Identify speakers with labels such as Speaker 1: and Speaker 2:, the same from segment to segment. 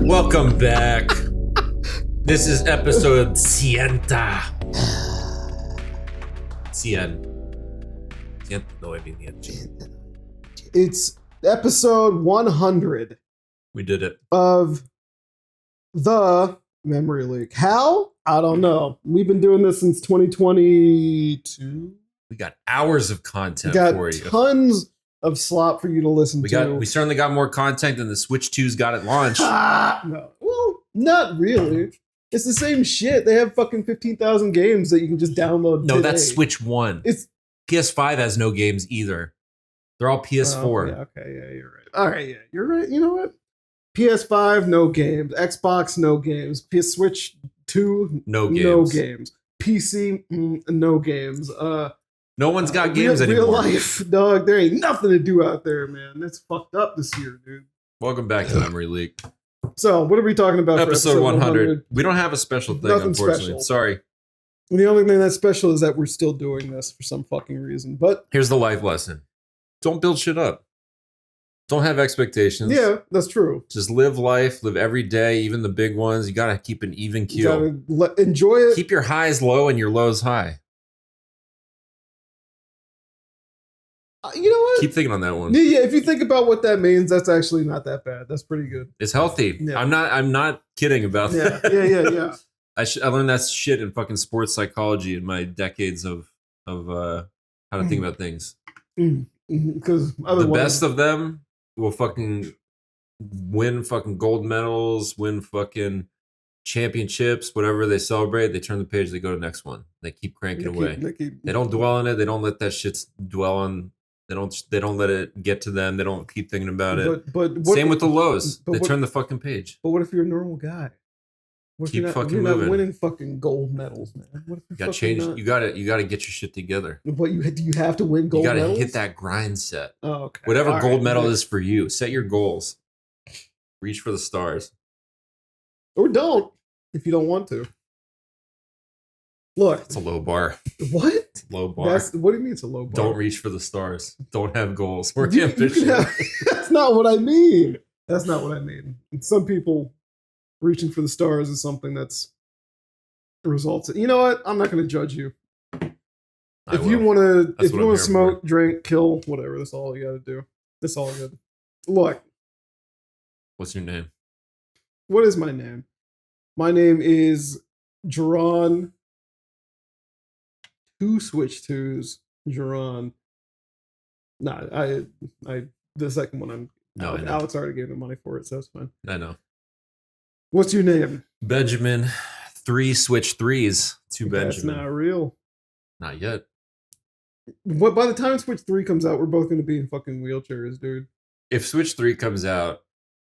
Speaker 1: Welcome back. This is episode Cienta.
Speaker 2: It's episode 100
Speaker 1: We did it.
Speaker 2: of the Memory Leak. How? I don't know. We've been doing this since 2022.
Speaker 1: We got hours of content
Speaker 2: Got
Speaker 1: for you.
Speaker 2: tons of slop for you to listen to.
Speaker 1: We certainly got more content than the Switch 2's got at launch.
Speaker 2: No. Well, not really. It's the same shit. They have fucking 15,000 games that you can just download
Speaker 1: No,
Speaker 2: today.
Speaker 1: that's Switch 1.
Speaker 2: It's
Speaker 1: PS5 has no games either. They're all PS4.
Speaker 2: Yeah, okay, yeah, you're right. All right, yeah, you're right. You know what? PS5, no games. Xbox, no games. PS Switch 2,
Speaker 1: No games.
Speaker 2: No games. PC, no games.
Speaker 1: No one's got games anymore.
Speaker 2: Real life, dog. There ain't nothing to do out there, man. That's fucked up this year, dude.
Speaker 1: Welcome back to Memory Leak.
Speaker 2: So, what are we talking about
Speaker 1: Episode
Speaker 2: for
Speaker 1: 100. We don't have a special thing,
Speaker 2: Nothing
Speaker 1: unfortunately.
Speaker 2: special.
Speaker 1: Sorry.
Speaker 2: The only thing that's special is that we're still doing this for some fucking reason. But
Speaker 1: Here's the life lesson. Don't build shit up. Don't have expectations.
Speaker 2: yeah, that's true.
Speaker 1: Just live life, live every day, even the big ones. You got to keep an even
Speaker 2: You
Speaker 1: keel.
Speaker 2: gotta enjoy it.
Speaker 1: Keep your highs low and your lows high.
Speaker 2: You know what?
Speaker 1: Keep thinking on that one.
Speaker 2: Yeah, if you think about what that means, that's actually not that bad. That's pretty good.
Speaker 1: It's healthy.
Speaker 2: Yeah.
Speaker 1: I'm not kidding about
Speaker 2: Yeah,
Speaker 1: that.
Speaker 2: yeah.
Speaker 1: I learned that shit in fucking sports psychology in my decades of how to think about things.
Speaker 2: Because
Speaker 1: The best of them will fucking win fucking gold medals, win fucking championships, whatever they celebrate. They turn the page, they go to the next one. They keep cranking away. They don't dwell on it. They don't let that shit dwell on. They don't let it get to them. They don't keep thinking about it.
Speaker 2: But
Speaker 1: Same with the lows. They
Speaker 2: what-
Speaker 1: turn the fucking page.
Speaker 2: But what if you're a normal guy? What if
Speaker 1: Keep
Speaker 2: you're not,
Speaker 1: fucking
Speaker 2: you're not
Speaker 1: moving.
Speaker 2: winning fucking gold medals, man? What if
Speaker 1: You
Speaker 2: you're
Speaker 1: got to
Speaker 2: fucking
Speaker 1: change.
Speaker 2: not-
Speaker 1: You got to get your shit together.
Speaker 2: But do you have to win gold
Speaker 1: You got to
Speaker 2: medals?
Speaker 1: hit that grind set.
Speaker 2: Oh, okay.
Speaker 1: Whatever
Speaker 2: All
Speaker 1: gold
Speaker 2: right.
Speaker 1: medal is for you. Set your goals. Reach for the stars.
Speaker 2: Or don't if you don't want to. Look,
Speaker 1: It's a low bar.
Speaker 2: what?
Speaker 1: It's a low bar.
Speaker 2: What do you mean it's a low bar?
Speaker 1: Don't reach for the stars. Don't have goals. We're
Speaker 2: You
Speaker 1: ambitious.
Speaker 2: can have- that's not what I mean. That's not what I mean. Some people reaching for the stars is something that's results. You know what? I'm not going to judge you.
Speaker 1: I
Speaker 2: If you
Speaker 1: will.
Speaker 2: want to,
Speaker 1: That's
Speaker 2: if
Speaker 1: what
Speaker 2: you
Speaker 1: I'm
Speaker 2: want to
Speaker 1: here
Speaker 2: smoke, drink, kill, whatever, that's all you got to do. That's all good. Look,
Speaker 1: What's your name?
Speaker 2: what is my name? My name is Geron. 2 Switch 2s, Geron. Nah, I the second one I'm.
Speaker 1: No, I know.
Speaker 2: Alex already gave me money for it, so that's fine.
Speaker 1: I know.
Speaker 2: What's your name?
Speaker 1: Benjamin. 3 Switch 3s to
Speaker 2: That's
Speaker 1: Benjamin.
Speaker 2: not real.
Speaker 1: Not yet.
Speaker 2: But by the time Switch 3 comes out, we're both going to be in fucking wheelchairs, dude.
Speaker 1: If Switch 3 comes out,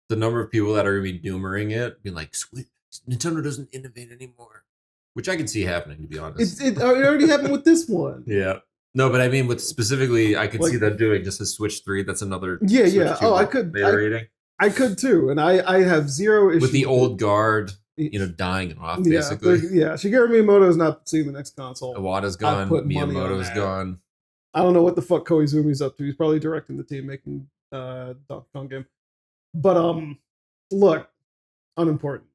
Speaker 1: the number of people that are going to be doomering it, being like, Nintendo doesn't innovate anymore. Which I can see happening, to be honest.
Speaker 2: It already happened with this one.
Speaker 1: Yeah. No, but I mean, with specifically, I could
Speaker 2: Like-
Speaker 1: see that doing just a Switch 3. That's another.
Speaker 2: Yeah,
Speaker 1: Switch
Speaker 2: yeah.
Speaker 1: 2
Speaker 2: Oh, I could.
Speaker 1: narrating.
Speaker 2: I could too, and I have zero issue
Speaker 1: With the
Speaker 2: with
Speaker 1: old
Speaker 2: it.
Speaker 1: guard, dying off,
Speaker 2: Yeah,
Speaker 1: basically.
Speaker 2: Shigeru Miyamoto is not seeing the next console.
Speaker 1: Iwata's gone.
Speaker 2: put money on
Speaker 1: Miyamoto's
Speaker 2: that.
Speaker 1: gone.
Speaker 2: I don't know what the fuck Koizumi's up to. He's probably directing the team making Donkey Kong game. But look, unimportant.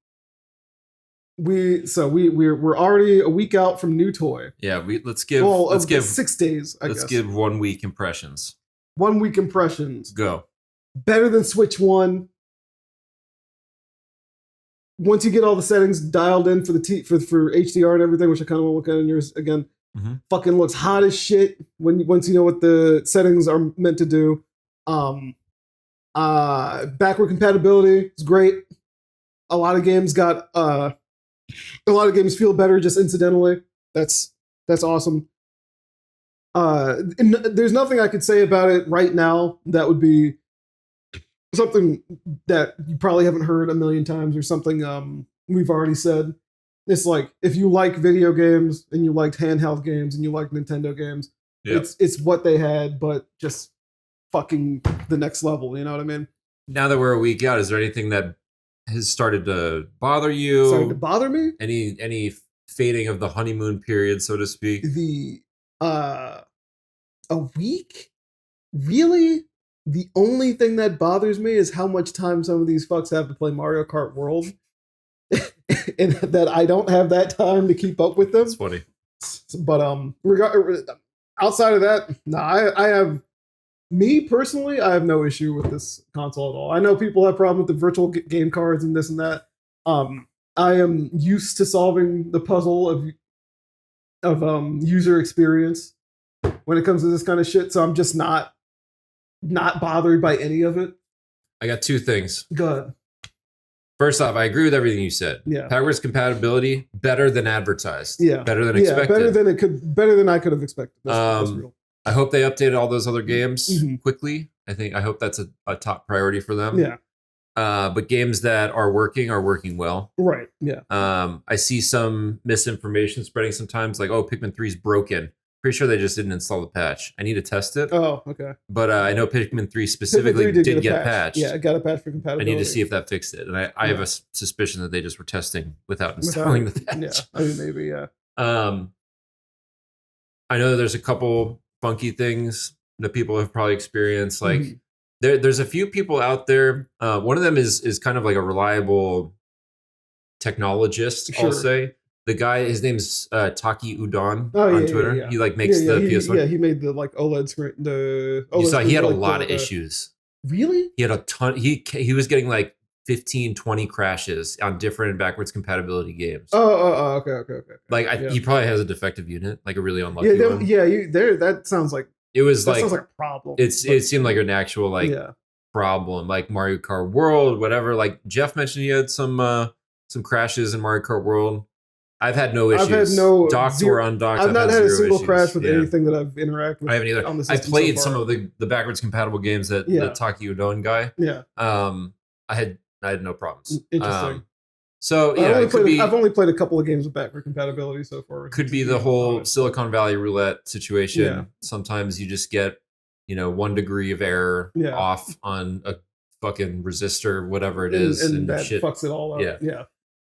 Speaker 2: We're already a week out from new toy.
Speaker 1: Yeah, let's give
Speaker 2: 6 days.
Speaker 1: let's give 1 week impressions.
Speaker 2: 1 week impressions.
Speaker 1: Go.
Speaker 2: Better than Switch 1. Once you get all the settings dialed in for the for HDR and everything, which I kind of want to look at in yours again, fucking looks hot as shit once you know what the settings are meant to do. Backward compatibility is great. A lot of games feel better just incidentally. That's awesome. And there's nothing I could say about it right now that would be something that you probably haven't heard a million times or something we've already said. It's like, if you like video games and you liked handheld games and you like Nintendo games, it's what they had, but just fucking the next level, you know what I mean?
Speaker 1: Now that we're a week out, is there anything that has started to bother you?
Speaker 2: Starting to bother me?
Speaker 1: Any fading of the honeymoon period, so to speak?
Speaker 2: The a week? Really? The only thing that bothers me is how much time some of these fucks have to play Mario Kart World, and that I don't have that time to keep up with them.
Speaker 1: It's funny,
Speaker 2: but outside of that, no, I have. Me personally, I have no issue with this console at all. I know people have problems with the virtual game cards and this and that. I am used to solving the puzzle of user experience when it comes to this kind of shit, so I'm just not bothered by any of it.
Speaker 1: I got two things.
Speaker 2: Good.
Speaker 1: First off, I agree with everything you said.
Speaker 2: Yeah.
Speaker 1: Backwards compatibility, better than advertised.
Speaker 2: Yeah.
Speaker 1: Better than expected.
Speaker 2: Better than I could have expected. That's real.
Speaker 1: I hope they updated all those other games quickly. I hope that's a top priority for them.
Speaker 2: Yeah.
Speaker 1: But games that are working well.
Speaker 2: Right. Yeah.
Speaker 1: I see some misinformation spreading sometimes, like, oh, Pikmin 3 is broken. Pretty sure they just didn't install the patch. I need to test it.
Speaker 2: Oh, okay.
Speaker 1: But I know Pikmin 3 specifically did get patched.
Speaker 2: Yeah, it got a patch for compatibility.
Speaker 1: I need to see if that fixed it. And I have a suspicion that they just were testing without installing the patch.
Speaker 2: Yeah, I mean, maybe, yeah.
Speaker 1: I know there's a couple funky things that people have probably experienced. Like there's a few people out there. One of them is kind of like a reliable technologist, I'll say. The guy, his name's Taki Udon on Twitter. Yeah. He like makes the PS1.
Speaker 2: Yeah, he made the like OLED screen.
Speaker 1: You saw he had a lot of issues.
Speaker 2: Really?
Speaker 1: He had a ton. He was getting like 15, 20 crashes on different and backwards compatibility games.
Speaker 2: Okay.
Speaker 1: Like he probably has a defective unit, like a really unlucky one.
Speaker 2: Yeah, that sounds like sounds like a problem.
Speaker 1: It seemed like an actual problem, like Mario Kart World, whatever. Like Jeff mentioned, he had some crashes in Mario Kart World. I've had no issues.
Speaker 2: I've had no
Speaker 1: docked or undocked.
Speaker 2: I've not had a single crash with anything that I've interacted with.
Speaker 1: I haven't either. I played some of the backwards compatible games that the Taki Udon guy.
Speaker 2: Yeah.
Speaker 1: I had no problems.
Speaker 2: Interesting.
Speaker 1: So yeah,
Speaker 2: I've only played a couple of games with backward compatibility so far.
Speaker 1: Could be the whole Silicon Valley roulette situation. Yeah. Sometimes you just get 1 degree of error off on a fucking resistor, whatever it is,
Speaker 2: and that shit fucks it all up. Yeah.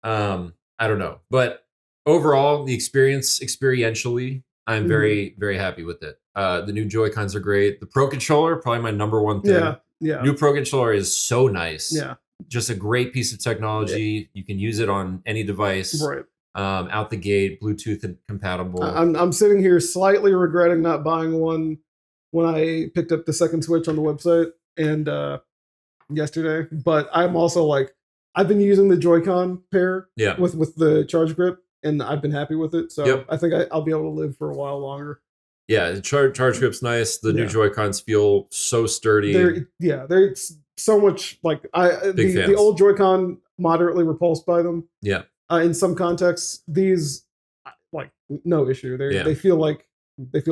Speaker 1: I don't know, but overall, the experientially, I'm very, very happy with it. The new Joy-Cons are great. The Pro Controller, probably my number one thing.
Speaker 2: Yeah.
Speaker 1: New Pro Controller is so nice.
Speaker 2: Yeah.
Speaker 1: Just a great piece of technology. You can use it on any device.
Speaker 2: Right.
Speaker 1: Out the gate, Bluetooth compatible.
Speaker 2: I'm sitting here slightly regretting not buying one when I picked up the second Switch on the website and yesterday. But I'm also like, I've been using the Joy-Con pair with the charge grip, and I've been happy with it. So I think I'll be able to live for a while longer.
Speaker 1: Yeah, the charge grip's nice. The new Joy-Cons feel so sturdy.
Speaker 2: They're so much like the old Joy-Con, moderately repulsed by them.
Speaker 1: Yeah.
Speaker 2: In some contexts, these like no issue. They feel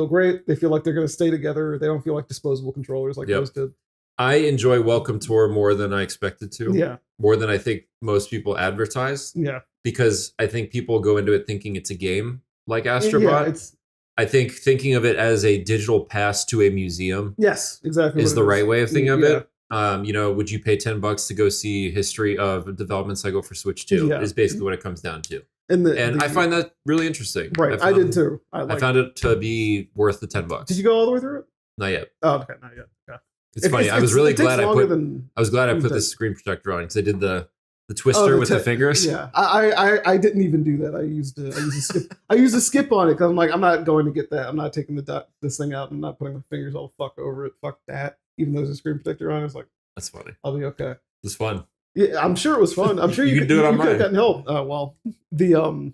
Speaker 2: great. They feel like they're going to stay together. They don't feel like disposable controllers like those did.
Speaker 1: I enjoy Welcome Tour more than I expected to.
Speaker 2: Yeah.
Speaker 1: More than I think most people advertise.
Speaker 2: Yeah.
Speaker 1: Because I think people go into it thinking it's a game like Astrobot. Yeah, I think thinking of it as a digital pass to a museum.
Speaker 2: Yes, exactly.
Speaker 1: Is the right way of thinking of it. Would you pay $10 to go see history of a development cycle for Switch 2? Yeah. Is basically what it comes down to. And I find that really interesting.
Speaker 2: Right, I did too.
Speaker 1: I found it to be worth the $10.
Speaker 2: Did you go all the way through it?
Speaker 1: Not yet.
Speaker 2: Oh, okay, not yet. Yeah.
Speaker 1: It's funny. I was really glad I put the screen protector on because I did the twister with the fingers.
Speaker 2: Yeah, I didn't even do that. I used a skip. I used a skip on it because I'm like, I'm not going to get that. I'm not taking this thing out. I'm not putting my fingers all fuck over it. Fuck that. Even though there's a screen protector on, it's like
Speaker 1: that's funny.
Speaker 2: I'll be okay.
Speaker 1: It's fun.
Speaker 2: Yeah, I'm sure it was fun. I'm sure you could do it on mine. You could have gotten help. Well, the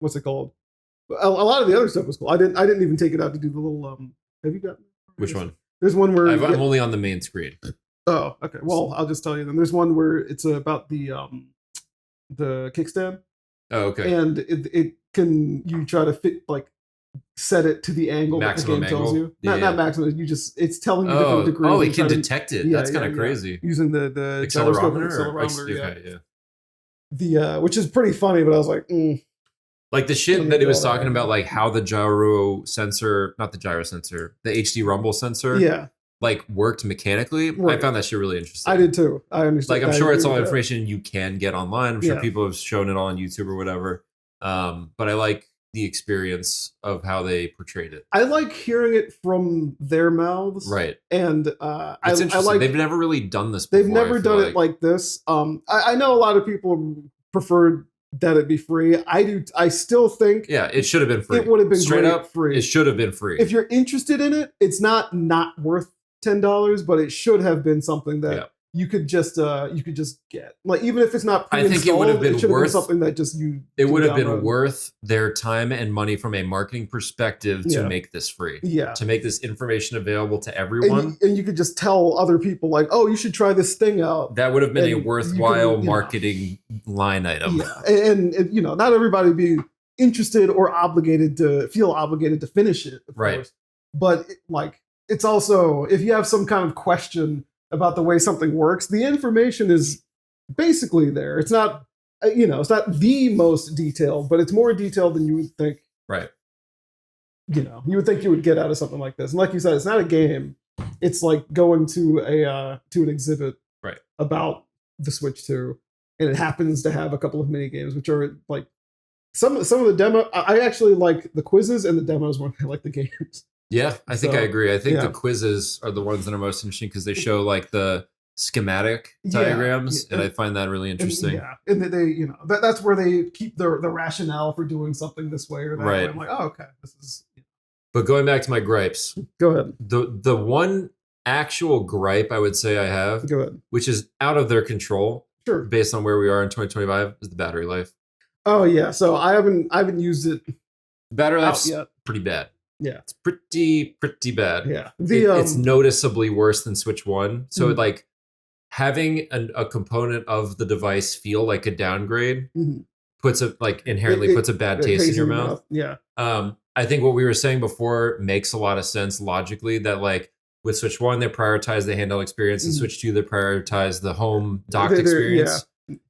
Speaker 2: what's it called? A lot of the other stuff was cool. I didn't even take it out to do the little Have you got
Speaker 1: which one?
Speaker 2: There's one where
Speaker 1: I'm only on the main screen.
Speaker 2: Oh, okay. Well, I'll just tell you then. There's one where it's about the kickstand.
Speaker 1: Oh, okay.
Speaker 2: And it can you try to fit set it to the angle
Speaker 1: maximum
Speaker 2: that the game tells you.
Speaker 1: Yeah.
Speaker 2: Not maximum. It's telling you different degrees.
Speaker 1: Oh, it can detect it. That's kind of crazy.
Speaker 2: Using the
Speaker 1: accelerometer.
Speaker 2: The which is pretty funny, but I was like,
Speaker 1: like the shit that he was talking about, like how the gyro sensor, not the gyro sensor, the HD rumble sensor, like worked mechanically. Right. I found that shit really interesting.
Speaker 2: I did too. I understand.
Speaker 1: Like I'm sure it's all information you can get online. I'm sure people have shown it all on YouTube or whatever. But I like the experience of how they portrayed it.
Speaker 2: I like hearing it from their mouths,
Speaker 1: right?
Speaker 2: And
Speaker 1: I like they've never really done this before.
Speaker 2: They've never done it like this. I know a lot of people preferred that it be free. I do. I still think
Speaker 1: it should have been free.
Speaker 2: It would have been
Speaker 1: straight up
Speaker 2: free.
Speaker 1: It should have been free.
Speaker 2: If you're interested in it, it's not worth $10, but it should have been something that you could just get. Like even if it's not
Speaker 1: I think it would have been worth
Speaker 2: something that just you.
Speaker 1: It would have been worth their time and money from a marketing perspective to make this free. To make this information available to everyone.
Speaker 2: And you could just tell other people like, oh, you should try this thing out.
Speaker 1: That would have been a worthwhile marketing line item.
Speaker 2: And not everybody would be interested or feel obligated to finish it. Of course. But it's also, if you have some kind of question about the way something works, the information is basically there. It's not, it's not the most detailed, but it's more detailed than you would think.
Speaker 1: Right.
Speaker 2: You would think you would get out of something like this. And like you said, it's not a game. It's like going to an exhibit about the Switch 2, and it happens to have a couple of mini games, which are like some of the demo. I actually like the quizzes and the demos more than I like the games.
Speaker 1: Yeah, I think I agree. I think the quizzes are the ones that are most interesting because they show like the schematic diagrams, and I find that really interesting.
Speaker 2: And they, that's where they keep the rationale for doing something this way or that way. I'm like, oh, okay, this is.
Speaker 1: But going back to my gripes,
Speaker 2: go ahead.
Speaker 1: The one actual gripe I would say I have,
Speaker 2: go ahead,
Speaker 1: which is out of their control, based on where we are in 2025, is the battery life.
Speaker 2: Oh yeah, so I haven't used it.
Speaker 1: Battery life's pretty bad.
Speaker 2: Yeah,
Speaker 1: it's pretty bad.
Speaker 2: Yeah,
Speaker 1: it's noticeusly worse than Switch 1. So like having a component of the device feel like a downgrade puts a inherently puts a bad taste in your mouth.
Speaker 2: Yeah.
Speaker 1: I think what we were saying before makes a lot of sense logically. That like with Switch 1 they prioritize the handheld experience, and Switch 2 they prioritize the home docked experience.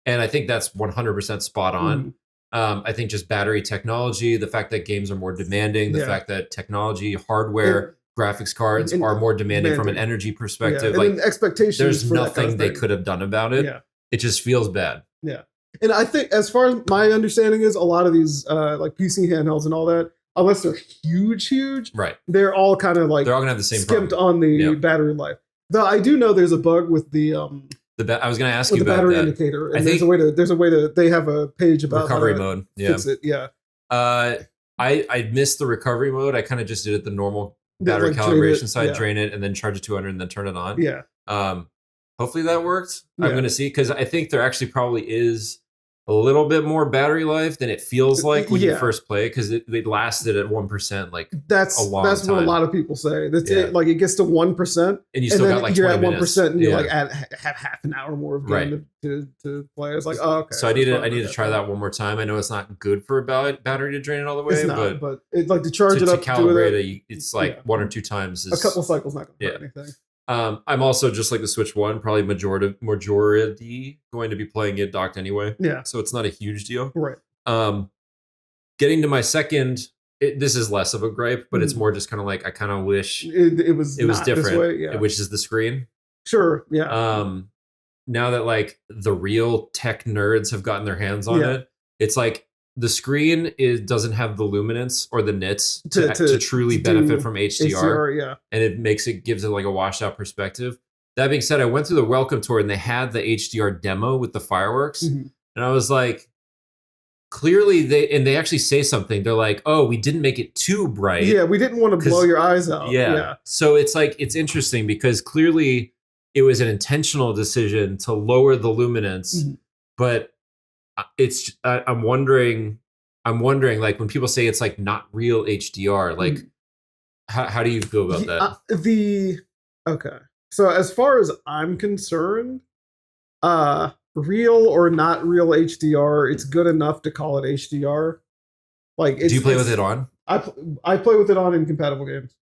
Speaker 1: And I think that's 100% spot on. I think just battery technology, the fact that games are more demanding, the fact that technology, hardware, graphics cards are more demanding from an energy perspective.
Speaker 2: Like expectations.
Speaker 1: There's nothing they could have done about it. It just feels bad.
Speaker 2: Yeah. And I think as far as my understanding is, a lot of these like PC handhelds and all that, unless they're huge, they're all kind of like
Speaker 1: they're all gonna have the same
Speaker 2: skimped on the battery life. Though I do know there's a bug with the
Speaker 1: I was going to ask you about
Speaker 2: the battery
Speaker 1: that.
Speaker 2: indicator, and there's a way to they have a page about
Speaker 1: recovery mode.
Speaker 2: Fix it. Yeah.
Speaker 1: I missed the recovery mode. I kind of just did it the normal battery calibration side, drain it, and then charge it 200, and then turn it on.
Speaker 2: Yeah.
Speaker 1: Hopefully that worked. I'm going to see, because I think there actually probably is a little bit more battery life than it feels like when you first play, because it lasted at 1% like
Speaker 2: that's
Speaker 1: a long
Speaker 2: that's
Speaker 1: time.
Speaker 2: What a lot of people say. That's it, like it gets to 1%,
Speaker 1: and you still got like 20 minutes.
Speaker 2: 1%, and you're like have half an hour more of game to play. It's like, oh, okay.
Speaker 1: So I need to try that one more time. I know it's not good for a battery to drain it all the way,
Speaker 2: it's not, but it's like to charge it up
Speaker 1: to calibrate it, it's like 1 or 2 times.
Speaker 2: A couple cycles not going to hurt anything.
Speaker 1: I'm also just like the Switch 1, probably majority going to be playing it docked anyway.
Speaker 2: Yeah.
Speaker 1: So it's not a huge deal.
Speaker 2: Right.
Speaker 1: Getting to my second, this is less of a gripe, but it's more just kind of like I kind of wish
Speaker 2: it was
Speaker 1: different.
Speaker 2: This way,
Speaker 1: which is the screen.
Speaker 2: Sure. Yeah.
Speaker 1: Now that like the real tech nerds have gotten their hands on it, it's like the screen doesn't have the luminance or the nits to truly benefit from HDR. And it gives it like a washed out perspective. That being said, I went through the welcome tour and they had the HDR demo with the fireworks. And I was like, clearly they actually say something. They're like, oh, we didn't make it too bright.
Speaker 2: Yeah, we didn't want to blow your eyes out.
Speaker 1: Yeah. So it's like, it's interesting because clearly it was an intentional decision to lower the luminance, but I'm wondering like when people say it's like not real HDR, like how do you feel about that?
Speaker 2: Okay. So as far as I'm concerned, real or not real HDR, it's good enough to call it HDR. Like, do
Speaker 1: you play with it on?
Speaker 2: I play with it on in compatible games.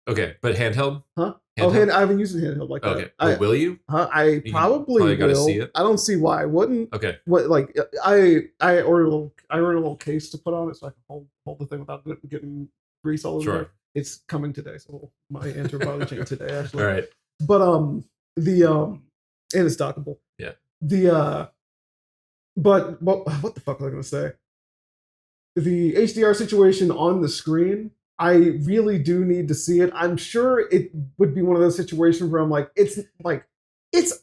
Speaker 1: Okay, but handheld?
Speaker 2: Huh? Handheld? I haven't used a handheld like that.
Speaker 1: Okay, will you?
Speaker 2: I probably
Speaker 1: gotta
Speaker 2: will.
Speaker 1: See it.
Speaker 2: I don't see why I wouldn't.
Speaker 1: Okay.
Speaker 2: What like I ordered a little case to put on it so I can hold the thing without getting grease all over.
Speaker 1: Sure.
Speaker 2: It. It's coming today, so my answer probably changed today actually.
Speaker 1: All right.
Speaker 2: But and it's dockable.
Speaker 1: Yeah.
Speaker 2: But what the fuck was I gonna say? the HDR situation on the screen, I really do need to see it. I'm sure it would be one of those situations where I'm like, it's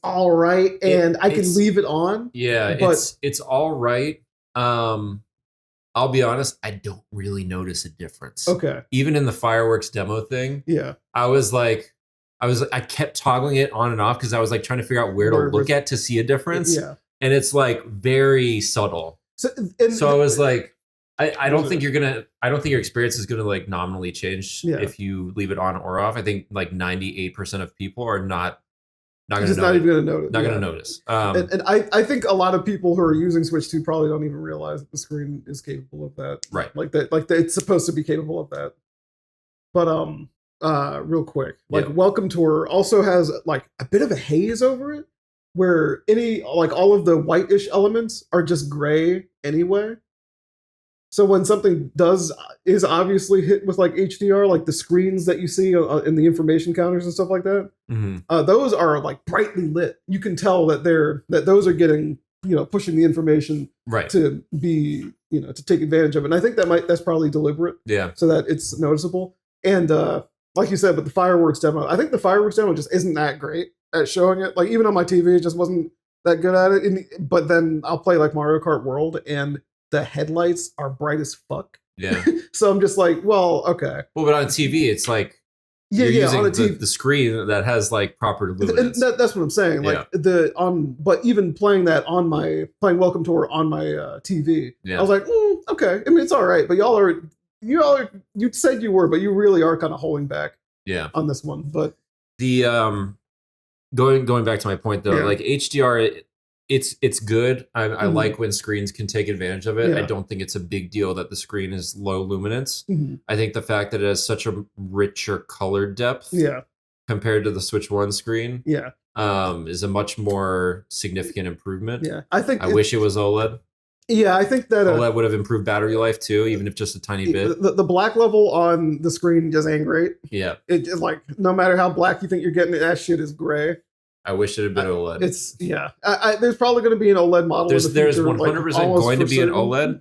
Speaker 2: all right, and I can leave it on.
Speaker 1: Yeah, but it's all right. I'll be honest, I don't really notice a difference.
Speaker 2: Okay.
Speaker 1: Even in the fireworks demo thing,
Speaker 2: yeah,
Speaker 1: I kept toggling it on and off because I was like trying to figure out where to look at to see a difference.
Speaker 2: Yeah,
Speaker 1: and it's like very subtle. So I was like, I don't think your experience is gonna like nominally change if you leave it on or off. I think like 98% of people are not gonna notice.
Speaker 2: And I think a lot of people who are using Switch 2 probably don't even realize that the screen is capable of that.
Speaker 1: Right.
Speaker 2: Like it's supposed to be capable of that. But real quick, Welcome Tour also has like a bit of a haze over it, where all of the whitish elements are just gray anyway. So when something is obviously hit with like HDR, like the screens that you see in the information counters and stuff like that, those are like brightly lit. You can tell that those are getting, pushing the information to be, to take advantage of it. And I think that's probably deliberate.
Speaker 1: Yeah.
Speaker 2: So that it's noticeable. And like you said, but the fireworks demo, I think the fireworks demo just isn't that great at showing it. Like even on my TV, it just wasn't that good at it. But then I'll play like Mario Kart World and the headlights are bright as fuck.
Speaker 1: Yeah.
Speaker 2: So I'm just like, well, okay.
Speaker 1: Well, but on TV, it's like you're using the screen that has like proper luminance.
Speaker 2: And that's what I'm saying. Like but even playing Welcome Tour on my TV, I was like, okay. I mean, it's all right, but you said you were, but you really are kind of holding back.
Speaker 1: Yeah.
Speaker 2: On this one, but
Speaker 1: the going back to my point though, like HDR. It's good. I like when screens can take advantage of it. Yeah. I don't think it's a big deal that the screen is low luminance. I think the fact that it has such a richer color depth compared to the Switch 1 screen is a much more significant improvement.
Speaker 2: Yeah. I
Speaker 1: wish it was OLED.
Speaker 2: Yeah, I think that
Speaker 1: OLED would have improved battery life too, even if just a tiny bit.
Speaker 2: The black level on the screen just ain't great.
Speaker 1: Yeah.
Speaker 2: It's like, no matter how black you think you're getting, that shit is gray.
Speaker 1: I wish it had been OLED.
Speaker 2: There's probably going to be an OLED model. There's
Speaker 1: 100% going to be an OLED.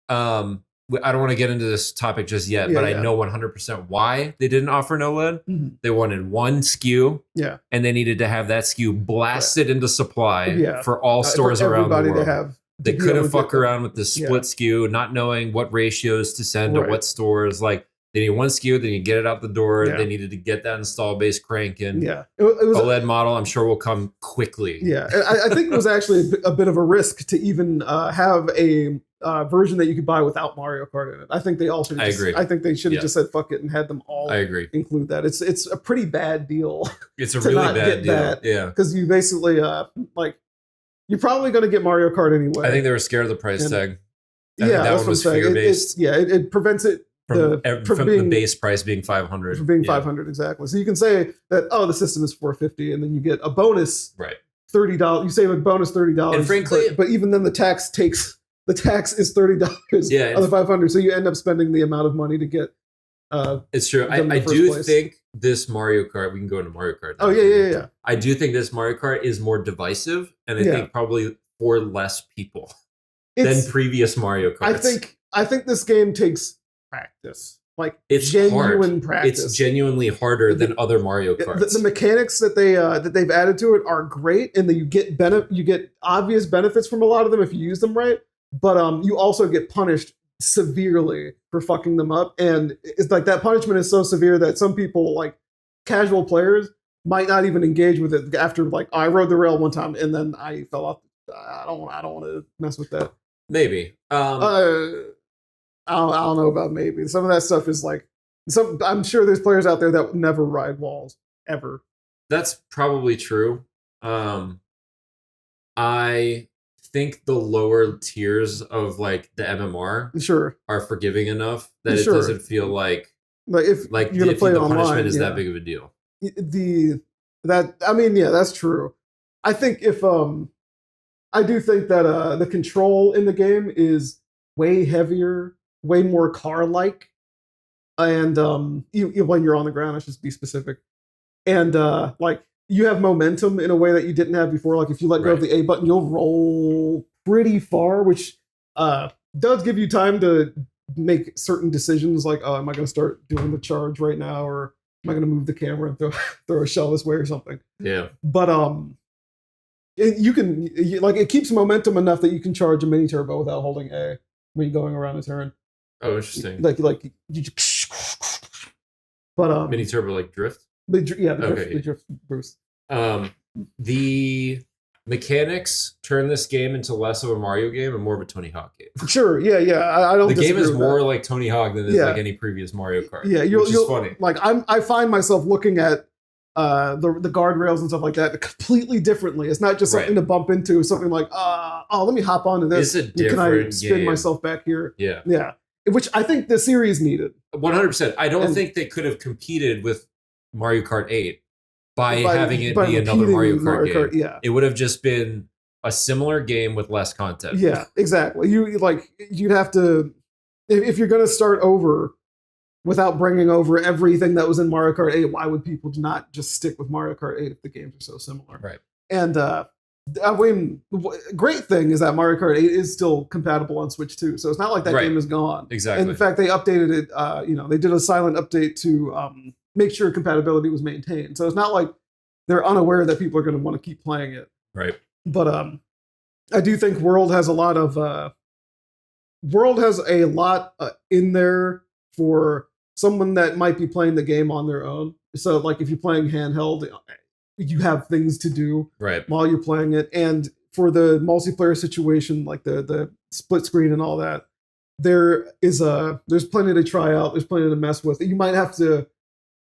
Speaker 1: I don't want to get into this topic just yet, but I know 100% why they didn't offer an OLED. They wanted one SKU, and they needed to have that SKU blasted into supply for all stores around the world. They couldn't fuck around with the split SKU, not knowing what ratios to send to what stores. Like, they need one SKU, then you get it out the door. They needed to get that install base cranking.
Speaker 2: Yeah. It was
Speaker 1: OLED model, I'm sure, will come quickly.
Speaker 2: Yeah. I think it was actually a bit of a risk to even have a version that you could buy without Mario Kart in it. I think they also
Speaker 1: I agree.
Speaker 2: I think they should have just said fuck it and had them all include that. It's a pretty bad deal.
Speaker 1: It's a really bad deal. Yeah.
Speaker 2: Because you basically you're probably going to get Mario Kart anyway.
Speaker 1: I think they were scared of the price tag.
Speaker 2: I think that one was fear-based. It prevents it
Speaker 1: from the base price being $500.
Speaker 2: From being $500, exactly. So you can say that, the system is $450, and then you get a bonus $30. You save a bonus $30.
Speaker 1: And frankly,
Speaker 2: but even then the tax is $30 on the $500. So you end up spending the amount of money to get
Speaker 1: it's true. I do think this Mario Kart, we can go into Mario Kart.
Speaker 2: Oh, yeah.
Speaker 1: I do think this Mario Kart is more divisive, and I think probably for less people than previous Mario Karts.
Speaker 2: I think this game takes practice. Like,
Speaker 1: it's
Speaker 2: genuine practice.
Speaker 1: It's genuinely harder than other Mario Karts.
Speaker 2: The mechanics that they've added to it are great, and that you get obvious benefits from a lot of them if you use them right. But you also get punished severely for fucking them up, and it's like that punishment is so severe that some people, like casual players, might not even engage with it after, like, I rode the rail one time and then I fell off. I don't want to mess with that.
Speaker 1: Maybe.
Speaker 2: I don't know about maybe. Some of that stuff is like, I'm sure there's players out there that would never ride walls ever.
Speaker 1: That's probably true. I think the lower tiers of like the MMR are forgiving enough that it doesn't feel like
Speaker 2: if you're gonna play
Speaker 1: the
Speaker 2: online,
Speaker 1: punishment is that big of a deal.
Speaker 2: That's true. I think I do think that the control in the game is way heavier, way more car-like, and when you're on the ground, I should be specific, and like, you have momentum in a way that you didn't have before. Like, if you let go of the A button, you'll roll pretty far, which does give you time to make certain decisions, like, oh, am I going to start doing the charge right now, or am I going to move the camera and throw a shell this way or something?
Speaker 1: Yeah.
Speaker 2: But it keeps momentum enough that you can charge a mini turbo without holding A when you're going around a turn.
Speaker 1: Oh, interesting.
Speaker 2: But
Speaker 1: mini turbo like drift.
Speaker 2: The drift boost.
Speaker 1: The mechanics turn this game into less of a Mario game and more of a Tony Hawk game.
Speaker 2: Sure, yeah. I don't.
Speaker 1: The game is more like Tony Hawk than it is like any previous Mario Kart. Yeah, which is funny.
Speaker 2: Like I find myself looking at the guardrails and stuff like that completely differently. It's not just something to bump into. It's something like, let me hop onto this.
Speaker 1: It's a different
Speaker 2: Can I spin
Speaker 1: game.
Speaker 2: myself back here?
Speaker 1: Yeah.
Speaker 2: Which I think the series needed.
Speaker 1: 100%. I don't think they could have competed with Mario Kart 8 by having it be another Mario Kart game. It would have just been a similar game with less content.
Speaker 2: Yeah, exactly. You'd have to, if you're going to start over without bringing over everything that was in Mario Kart 8, why would people not just stick with Mario Kart 8 if the games are so similar?
Speaker 1: Right.
Speaker 2: And I mean, great thing is that Mario Kart 8 is still compatible on Switch 2, so it's not like that game is gone.
Speaker 1: Exactly.
Speaker 2: And in fact, they updated it. They did a silent update to make sure compatibility was maintained. So it's not like they're unaware that people are going to want to keep playing it.
Speaker 1: Right.
Speaker 2: But I do think World has a lot in there for someone that might be playing the game on their own. So like if you're playing handheld, you have things to do while you're playing it. And for the multiplayer situation, like the split screen and all that, there's plenty to try out. There's plenty to mess with. You might have to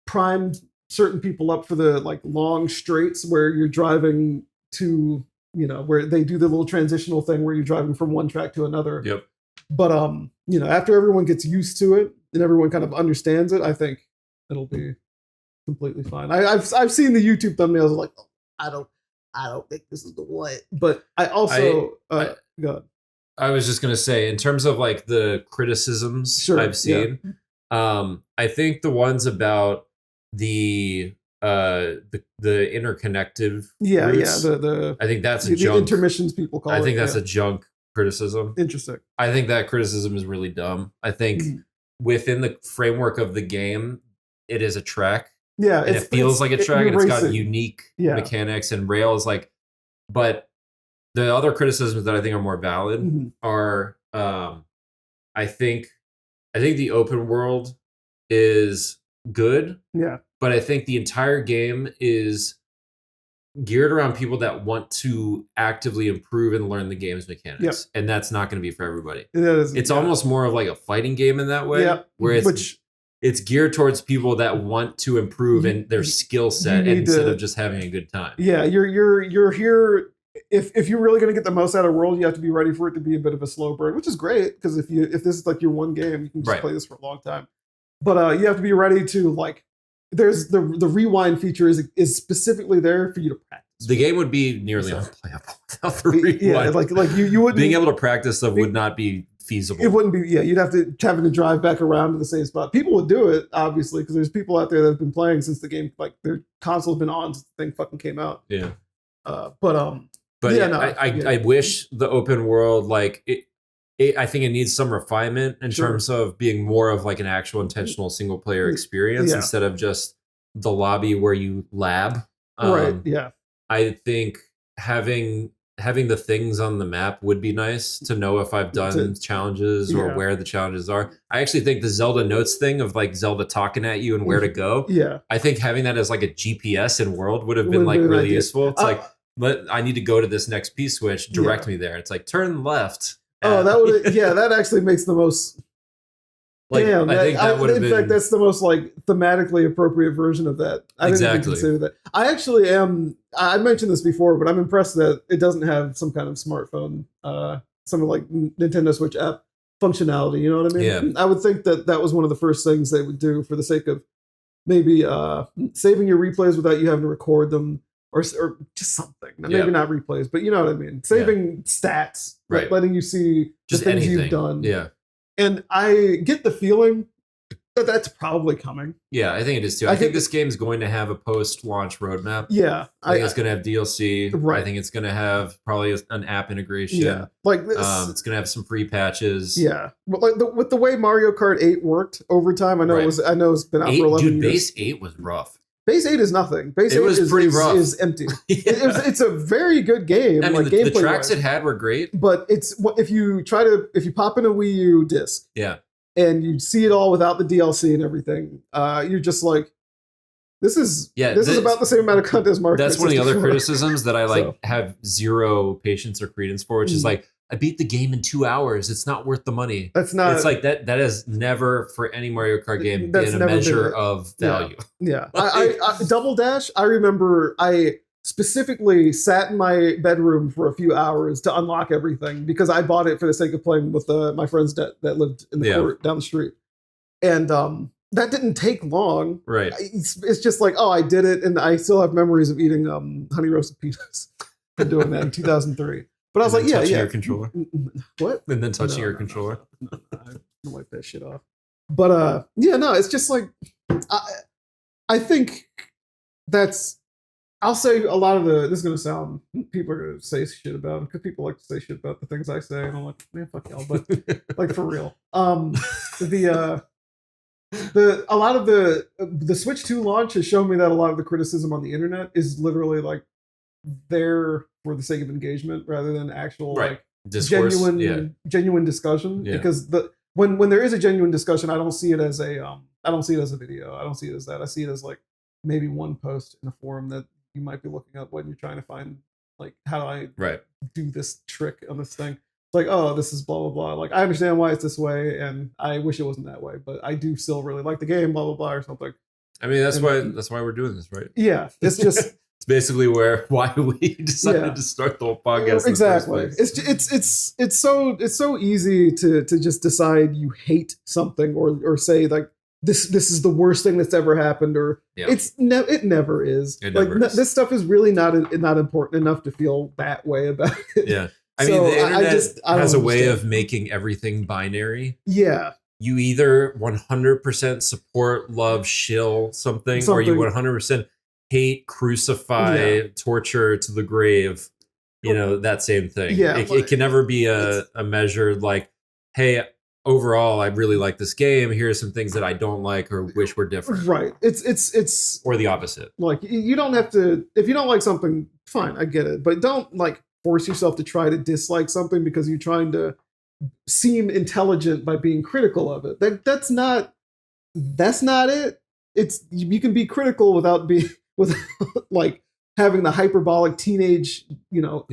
Speaker 2: prime certain people up for the like long straights where you're driving to, where they do the little transitional thing where you're driving from one track to another.
Speaker 1: Yep.
Speaker 2: But after everyone gets used to it and everyone kind of understands it, I think it'll be completely fine. I've seen the YouTube thumbnails like, I don't think this is the one. But I also go ahead.
Speaker 1: I was just gonna say, in terms of like the criticisms I've seen, I think the ones about the interconnected routes, I think that's a junk.
Speaker 2: The intermissions people call it.
Speaker 1: I think that's a junk criticism.
Speaker 2: Interesting.
Speaker 1: I think that criticism is really dumb. I think within the framework of the game, it is a track.
Speaker 2: Yeah,
Speaker 1: and it feels like a track, and it's got unique mechanics and rails. But the other criticisms that I think are more valid are, I think the open world is good.
Speaker 2: Yeah,
Speaker 1: but I think the entire game is geared around people that want to actively improve and learn the game's mechanics, and that's not going to be for everybody. It's almost more of like a fighting game in that way, where it's geared towards people that want to improve in their skill set instead of just having a good time.
Speaker 2: Yeah, you're here. If you're really going to get the most out of World, you have to be ready for it to be a bit of a slow burn, which is great because if this is like your one game, you can just play this for a long time. But you have to be ready to like. There's the rewind feature is specifically there for you to practice.
Speaker 1: The game would be nearly unplayable without the rewind.
Speaker 2: Yeah, like you wouldn't
Speaker 1: being able to practice stuff would not be feasible.
Speaker 2: It wouldn't be. Yeah, you'd have to having to drive back around to the same spot. People would do it obviously because there's people out there that have been playing since the game, like their console's been on since the thing fucking came out.
Speaker 1: Yeah.
Speaker 2: I
Speaker 1: wish the open world like it. I think it needs some refinement in terms of being more of like an actual intentional single player experience instead of just the lobby where you lab.
Speaker 2: Right. Yeah.
Speaker 1: I think having the things on the map would be nice to know if I've done challenges or where the challenges are. I actually think the Zelda notes thing of like Zelda talking at you and where to go.
Speaker 2: Yeah.
Speaker 1: I think having that as like a GPS in World would have been like really useful. It's like, I need to go to this next P-switch, direct me there. It's like turn left.
Speaker 2: Oh, that would that actually makes the most.
Speaker 1: Like,
Speaker 2: damn,
Speaker 1: I think that would have been.
Speaker 2: In fact, that's the most like thematically apropria version of that. I didn't even consider that. I actually am. I mentioned this before, but I'm impressed that it doesn't have some kind of smartphone, some like Nintendo Switch app functionality. You know what I mean?
Speaker 1: Yeah.
Speaker 2: I would think that was one of the first things they would do for the sake of maybe saving your replays without you having to record them. Or just something. Maybe not replays, but you know what I mean. Saving stats, letting you see
Speaker 1: just
Speaker 2: the things
Speaker 1: anything
Speaker 2: you've done.
Speaker 1: Yeah.
Speaker 2: And I get the feeling That's probably coming.
Speaker 1: Yeah, I think it is too. I think this game's going to have a post-launch roadmap.
Speaker 2: Yeah,
Speaker 1: I think it's going to have DLC.
Speaker 2: Right.
Speaker 1: I think it's going to have probably an app integration.
Speaker 2: Yeah, like this.
Speaker 1: It's going to have some free patches.
Speaker 2: Yeah, but like with the way Mario Kart 8 worked over time, I know it's been out for 11 years.
Speaker 1: Base 8 was rough.
Speaker 2: Base 8 is nothing. Base 8
Speaker 1: was pretty rough.
Speaker 2: Is empty. It's a very good game.
Speaker 1: I mean, the tracks it had were great,
Speaker 2: but it's if you pop in a Wii U disc, and you see it all without the DLC and everything, you're just like, this is about the same amount of content as Mario Kart.
Speaker 1: That's one of the other criticisms that I have zero patience or credence for, which is like, I beat the game in 2 hours. It's not worth the money.
Speaker 2: That's not.
Speaker 1: It's like that. That has never for any Mario Kart game been a measure of value.
Speaker 2: Yeah. I Double Dash. I remember I specifically sat in my bedroom for a few hours to unlock everything because I bought it for the sake of playing with my friends that lived in the court down the street, and that didn't take long.
Speaker 1: Right.
Speaker 2: It's just like, oh, I did it, and I still have memories of eating honey roasted peanuts and doing that in 2003. But I was like,
Speaker 1: touching your controller.
Speaker 2: What?
Speaker 1: And then touching your controller.
Speaker 2: No, I don't like that shit off. But it's just like I think that's. I'll say a lot of this is gonna sound. People are gonna say shit about it because people like to say shit about the things I say, and I'm like, man, fuck y'all. But like for real, a lot of the Switch 2 launch has shown me that a lot of the criticism on the internet is literally like there for the sake of engagement rather than actual like
Speaker 1: discourse,
Speaker 2: genuine discussion.
Speaker 1: Yeah.
Speaker 2: Because when there is a genuine discussion, I don't see it as a video. I don't see it as that. I see it as like maybe one post in a forum that you might be looking up when you're trying to find like how do I do this trick on this thing. It's like, oh, this is blah blah blah. Like I understand why it's this way, and I wish it wasn't that way, but I do still really like the game, blah blah blah, or something.
Speaker 1: I mean, that's why we're doing this, right?
Speaker 2: Yeah, it's just.
Speaker 1: It's basically why we decided to start the whole podcast.
Speaker 2: Exactly. It's so easy to just decide you hate something or say like this is the worst thing that's ever happened or it never is. This stuff is really not important enough to feel that way about it.
Speaker 1: Yeah. I mean, the internet has a way of making everything binary.
Speaker 2: Yeah.
Speaker 1: You either 100% support, love, shill something. Or you 100% hate, crucify, torture to the grave, that same thing. Yeah, it can never be a measure like, hey, overall, I really like this game. Here are some things that I don't like or wish were different.
Speaker 2: Right. It's
Speaker 1: or the opposite.
Speaker 2: Like you don't have to, if you don't like something, fine, I get it. But don't like force yourself to try to dislike something because you're trying to seem intelligent by being critical of it. That's not it. It's you can be critical without like having the hyperbolic teenage,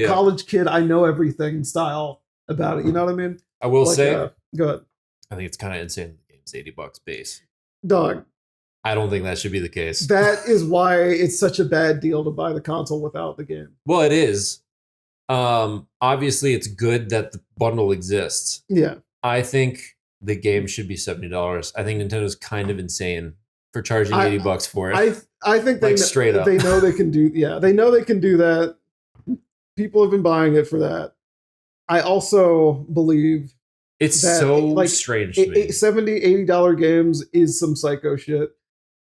Speaker 2: college kid, I know everything style about it. You know what I mean?
Speaker 1: I will say,
Speaker 2: go ahead.
Speaker 1: I think it's kind of insane. The game's $80 base.
Speaker 2: Dog.
Speaker 1: I don't think that should be the case.
Speaker 2: That is why it's such a bad deal to buy the console without the game.
Speaker 1: Well, it is. Obviously, it's good that the bundle exists.
Speaker 2: Yeah.
Speaker 1: I think the game should be $70. I think Nintendo's kind of insane for charging $80 for it.
Speaker 2: I think
Speaker 1: straight up.
Speaker 2: They know they can do. Yeah, they know they can do that. People have been buying it for that. I also believe
Speaker 1: it's so strange to me.
Speaker 2: $70, $80 games is some psycho shit.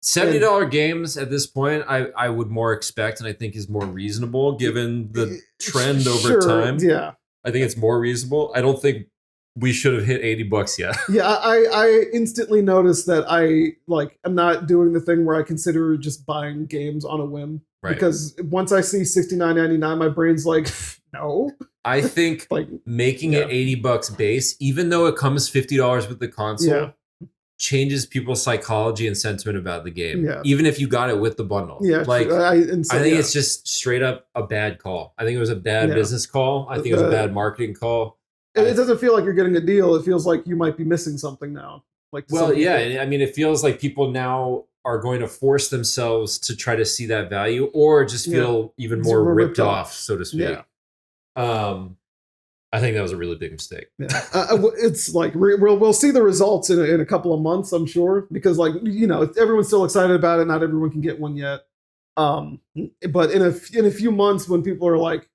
Speaker 1: $70 games at this point, I would more expect, and I think is more reasonable given the trend over time.
Speaker 2: Yeah,
Speaker 1: I think it's more reasonable. I don't think we should have hit $80 yet.
Speaker 2: Yeah, I instantly noticed that I'm not doing the thing where I consider just buying games on a whim. Right. Because once I see $69.99, my brain's like, no.
Speaker 1: I think making it $80 base, even though it comes $50 with the console, changes people's psychology and sentiment about the game. Yeah. Even if you got it with the bundle. Yeah. Like I think it's just straight up a bad call. I think it was a bad business call. I think it was a bad marketing call.
Speaker 2: And it doesn't feel like you're getting a deal. It feels like you might be missing something now.
Speaker 1: I mean, it feels like people now are going to force themselves to try to see that value or just feel even more ripped off, so to speak. Yeah. I think that was a really big mistake.
Speaker 2: Yeah. It's like we'll see the results in a couple of months, I'm sure, because everyone's still excited about it. Not everyone can get one yet. But in a few months, when people are like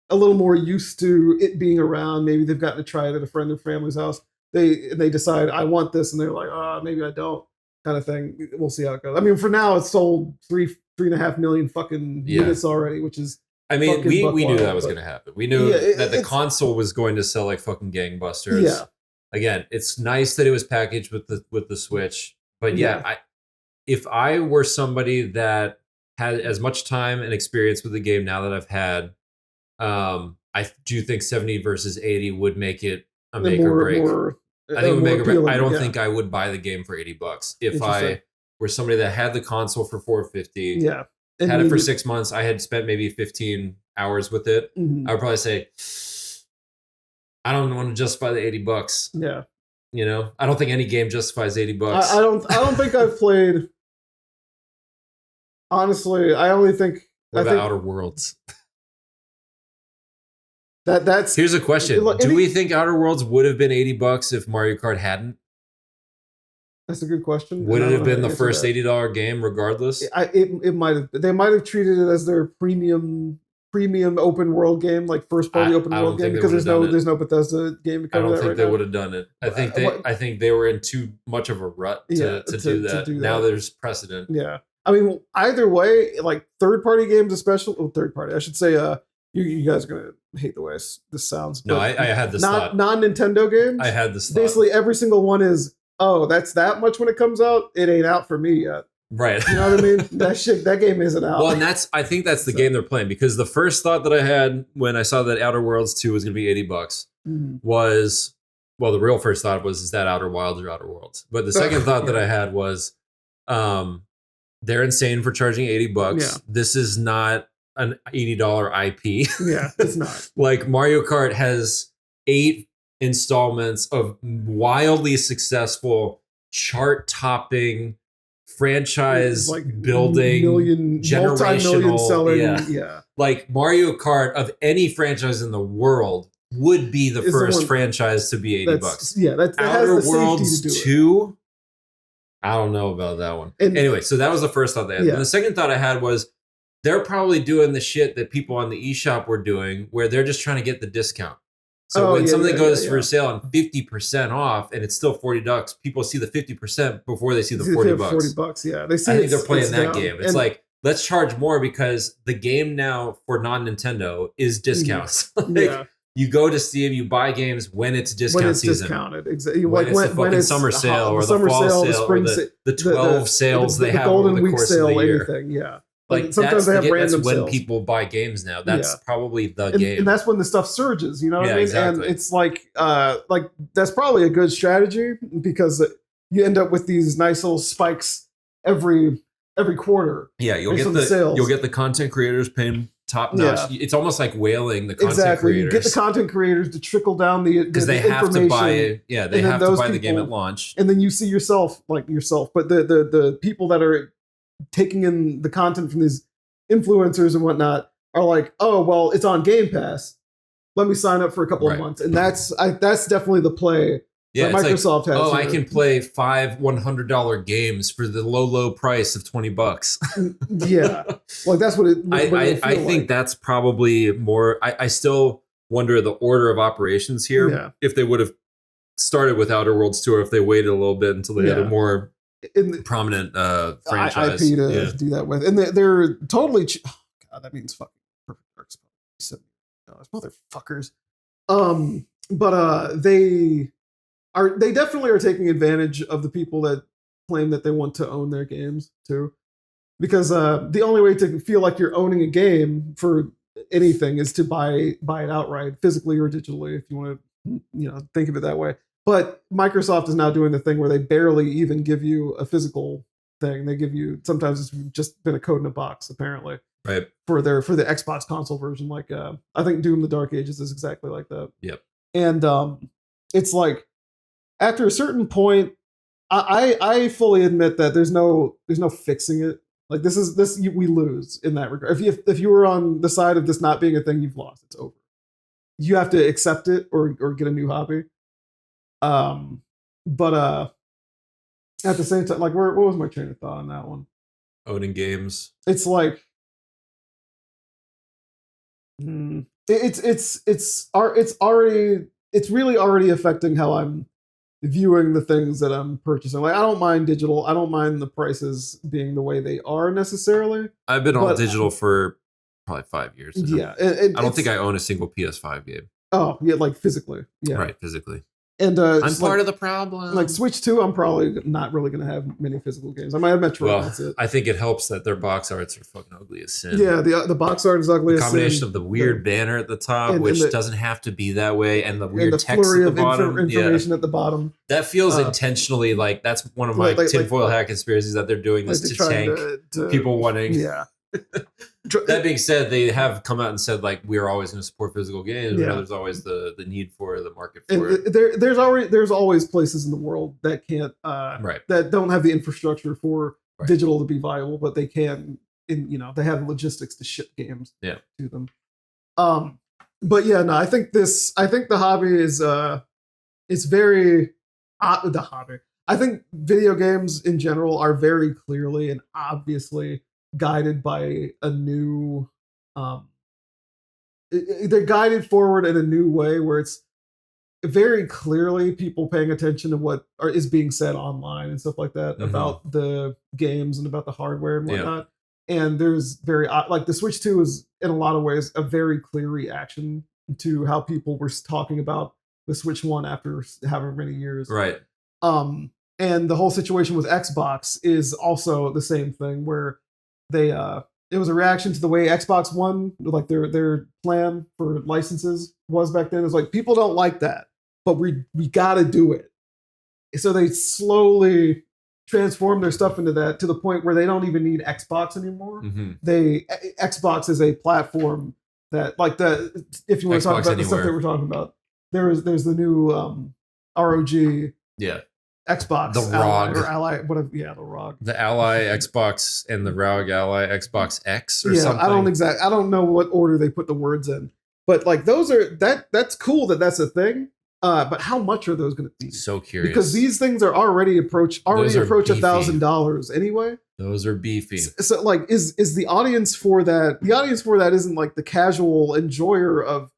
Speaker 2: a little more used to it being around, maybe they've gotten to try it at a friend or family's house. They decide I want this, and they're like, maybe I don't. kind of thing. We'll see how it goes. I mean, for now, it's sold 3.5 million fucking units already, which is.
Speaker 1: I mean, we knew that was going to happen. We knew that the console was going to sell like fucking gangbusters.
Speaker 2: Yeah.
Speaker 1: Again, it's nice that it was packaged with the Switch, but if I were somebody that had as much time and experience with the game now that I've had, I do think 70 versus 80 would make it a make or break. I think it would make or break. I don't think I would buy the game for $80 if I were somebody that had the console for $450.
Speaker 2: Yeah.
Speaker 1: Had it for 6 months. I had spent maybe 15 hours with it. I would probably say, I don't want to justify the $80.
Speaker 2: Yeah.
Speaker 1: You know, I don't think any game justifies $80.
Speaker 2: I don't think I've played. Honestly, I only think.
Speaker 1: What about Outer Worlds?
Speaker 2: That's.
Speaker 1: Here's a question: do we think Outer Worlds would have been $80 if Mario Kart hadn't?
Speaker 2: That's a good question.
Speaker 1: Would it have been the first $80 game, regardless?
Speaker 2: It might have. They might have treated it as their premium open world game, like first party open world game, because there's no Bethesda game to cover that right now. I don't think
Speaker 1: they would have done it. I think they were in too much of a rut to do that. Now there's precedent.
Speaker 2: Yeah. I mean, either way, like third party games, especially third party, I should say. You guys are gonna hate the way this sounds.
Speaker 1: No, I had this thought.
Speaker 2: Non-Nintendo games.
Speaker 1: I had this thought.
Speaker 2: Basically, every single one is, oh, that's that much when it comes out. It ain't out for me yet.
Speaker 1: Right.
Speaker 2: You know what I mean? That game isn't out.
Speaker 1: Well, and I think that's the game they're playing, because the first thought that I had when I saw that Outer Worlds 2 was going to be $80 was, well, the real first thought was, is that Outer Wilds or Outer Worlds? But the second thought that I had was, they're insane for charging $80. Yeah. This is not an $80 IP.
Speaker 2: Yeah, it's not.
Speaker 1: Like Mario Kart has 8 installments of wildly successful, chart-topping, franchise building, generational
Speaker 2: selling.
Speaker 1: Yeah. Like Mario Kart of any franchise in the world would be the first franchise to be $80.
Speaker 2: Yeah, that
Speaker 1: Outer
Speaker 2: has the
Speaker 1: Worlds
Speaker 2: safety to do
Speaker 1: 2. I don't know about that one. Anyway, so that was the first thought they had. And the second thought I had was, they're probably doing the shit that people on the eShop were doing, where they're just trying to get the discount. So when something goes for sale on 50% off and it's still $40, people see the 50% before they see the $40.
Speaker 2: $40, yeah. They see.
Speaker 1: I think they're playing that game. It's like, let's charge more because the game now for non-Nintendo is discounts. You go to Steam, you buy games when it's discount season.
Speaker 2: Discounted, exactly.
Speaker 1: When it's the fucking summer sale or the fall sale or the 12 sales they have over the course of the year.
Speaker 2: Anything, yeah.
Speaker 1: Like sometimes they have random that's when sales. People buy games now. That's probably the game.
Speaker 2: And that's when the stuff surges, you know what I mean?
Speaker 1: Exactly.
Speaker 2: And it's like that's probably a good strategy, because you end up with these nice little spikes every quarter.
Speaker 1: Yeah, you'll get the content creators paying top notch. Yeah. It's almost like whaling the content creators.
Speaker 2: You get the content creators to trickle down because
Speaker 1: they have to buy it. Yeah, they have to buy the game at launch.
Speaker 2: And then you see yourself, but the people that are taking in the content from these influencers and whatnot are like, oh, well, it's on Game Pass. Let me sign up for a couple of months. And that's definitely the play that Microsoft has.
Speaker 1: Oh, I can play 5 $100 games for the low price of $20.
Speaker 2: Yeah. Like that's what it
Speaker 1: I think that's probably more. I still wonder the order of operations here. Yeah. If they would have started with Outer Worlds 2, or if they waited a little bit until they had a more prominent franchise
Speaker 2: IP to do that with. And they're totally oh God, that means fucking Perfect Dark Spell. Motherfuckers. But they definitely are taking advantage of the people that claim that they want to own their games too. Because the only way to feel like you're owning a game for anything is to buy it outright, physically or digitally, if you want to think of it that way. But Microsoft is now doing the thing where they barely even give you a physical thing. They give you, sometimes it's just been a code in a box, apparently.
Speaker 1: Right.
Speaker 2: For the Xbox console version. Like I think Doom the Dark Ages is exactly like that.
Speaker 1: Yep.
Speaker 2: And it's like, after a certain point, I fully admit that there's no fixing it. Like we lose in that regard. If you were on the side of this not being a thing, you've lost. It's over. You have to accept it or get a new hobby. But at the same time, like, what was my train of thought on that one?
Speaker 1: Owning games.
Speaker 2: It's like, it's really already affecting how I'm viewing the things that I'm purchasing. Like I don't mind digital. I don't mind the prices being the way they are necessarily.
Speaker 1: I've been all digital for probably 5 years.
Speaker 2: Yeah,
Speaker 1: I don't think I own a single PS5 game.
Speaker 2: Oh yeah, like physically. Yeah,
Speaker 1: right, physically.
Speaker 2: And
Speaker 1: I'm part of the problem.
Speaker 2: Like Switch 2, I'm probably not really going to have many physical games. I might have Metroid.
Speaker 1: Well,
Speaker 2: that's it.
Speaker 1: I think it helps that their box arts are fucking ugly as sin.
Speaker 2: Yeah, the box art is ugly as sin.
Speaker 1: The combination of the weird banner at the top, which doesn't have to be that way, and the weird text at the bottom.
Speaker 2: Information at the bottom.
Speaker 1: That feels intentionally like that's one of my tinfoil hat conspiracies that they're doing this to tank people wanting.
Speaker 2: Yeah.
Speaker 1: That being said, they have come out and said like we're always going to support physical games. Yeah. There's always the need for the market for it.
Speaker 2: There's always places in the world that can't that don't have the infrastructure for digital to be viable, but they can. They have the logistics to ship games to them. But yeah, no, I think the hobby is it's very the hobby. I think video games in general are very clearly and obviously guided by a new they're guided forward in a new way where it's very clearly people paying attention to what is being said online and stuff like that about the games and about the hardware and whatnot. And there's very like the Switch 2 is in a lot of ways a very clear reaction to how people were talking about the Switch 1 after however many years.
Speaker 1: Right.
Speaker 2: And the whole situation with Xbox is also the same thing where they it was a reaction to the way Xbox One, like their plan for licenses was back then. It was like people don't like that, but we got to do it. So they slowly transform their stuff into that to the point where they don't even need Xbox anymore. Xbox is a platform that like if you want to talk about the stuff that we're talking about, there's the new ROG.
Speaker 1: Yeah.
Speaker 2: Xbox,
Speaker 1: the ROG
Speaker 2: or Ally, whatever. Yeah, the ROG,
Speaker 1: the Ally Xbox, and the ROG Ally Xbox X or something.
Speaker 2: I don't know what order they put the words in, but like those are that's cool that's a thing. But how much are those going to be?
Speaker 1: So curious
Speaker 2: because these things are already approach $1,000 anyway.
Speaker 1: Those are beefy.
Speaker 2: So like, is the audience for that? The audience for that isn't like the casual enjoyer of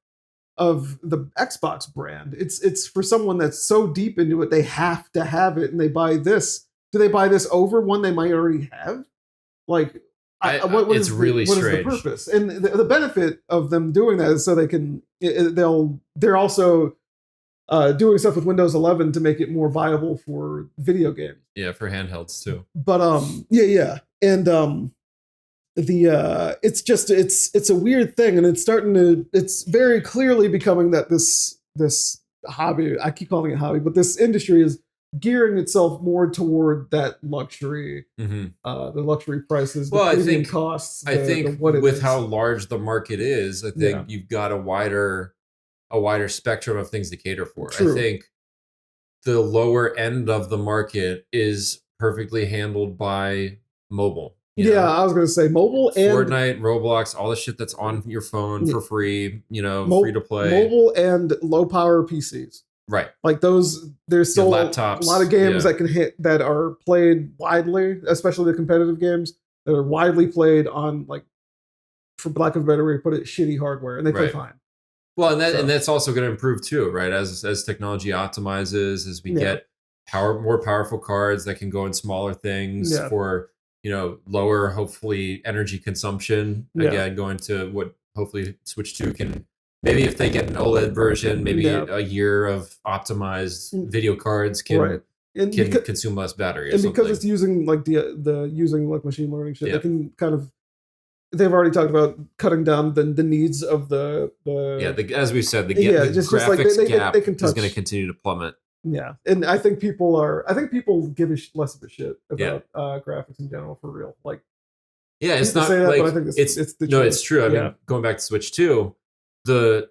Speaker 2: the Xbox brand. It's for someone that's so deep into it they have to have it, and they buy this. Do they buy this over one they might already have? Like, what is the purpose? And the benefit of them doing that is so they can they're also doing stuff with Windows 11 to make it more viable for video games.
Speaker 1: Yeah, for handhelds too.
Speaker 2: But and it's a weird thing, and it's very clearly becoming that this hobby, I keep calling it hobby, but this industry is gearing itself more toward that luxury, the luxury prices, the premium costs.
Speaker 1: I think with how large the market is, I think you've got a wider spectrum of things to cater for. True. I think the lower end of the market is perfectly handled by mobile.
Speaker 2: I was going to say mobile and
Speaker 1: Fortnite, Roblox, all the shit that's on your phone for free, free to play.
Speaker 2: Mobile and low power PCs.
Speaker 1: Right.
Speaker 2: Like those, there's still
Speaker 1: laptops,
Speaker 2: a lot of games that can hit that are played widely, especially the competitive games that are widely played on, like, for lack of a better way to put it, shitty hardware, and they play fine.
Speaker 1: Well, and that's also going to improve too, right? As technology optimizes, as we get more powerful cards that can go in smaller things for lower, hopefully, energy consumption. Again, going to what hopefully Switch 2 can. Maybe if they get an OLED version, maybe a year of optimized video cards can consume less battery.
Speaker 2: And because it's using like using like machine learning shit, they can kind of. They've already talked about cutting down the needs of
Speaker 1: as we said, the graphics gap is going to continue to plummet.
Speaker 2: Yeah, and I think people give less of a shit about graphics in general, for real. Like,
Speaker 1: it's not like but I think it's true. I mean, going back to Switch 2, the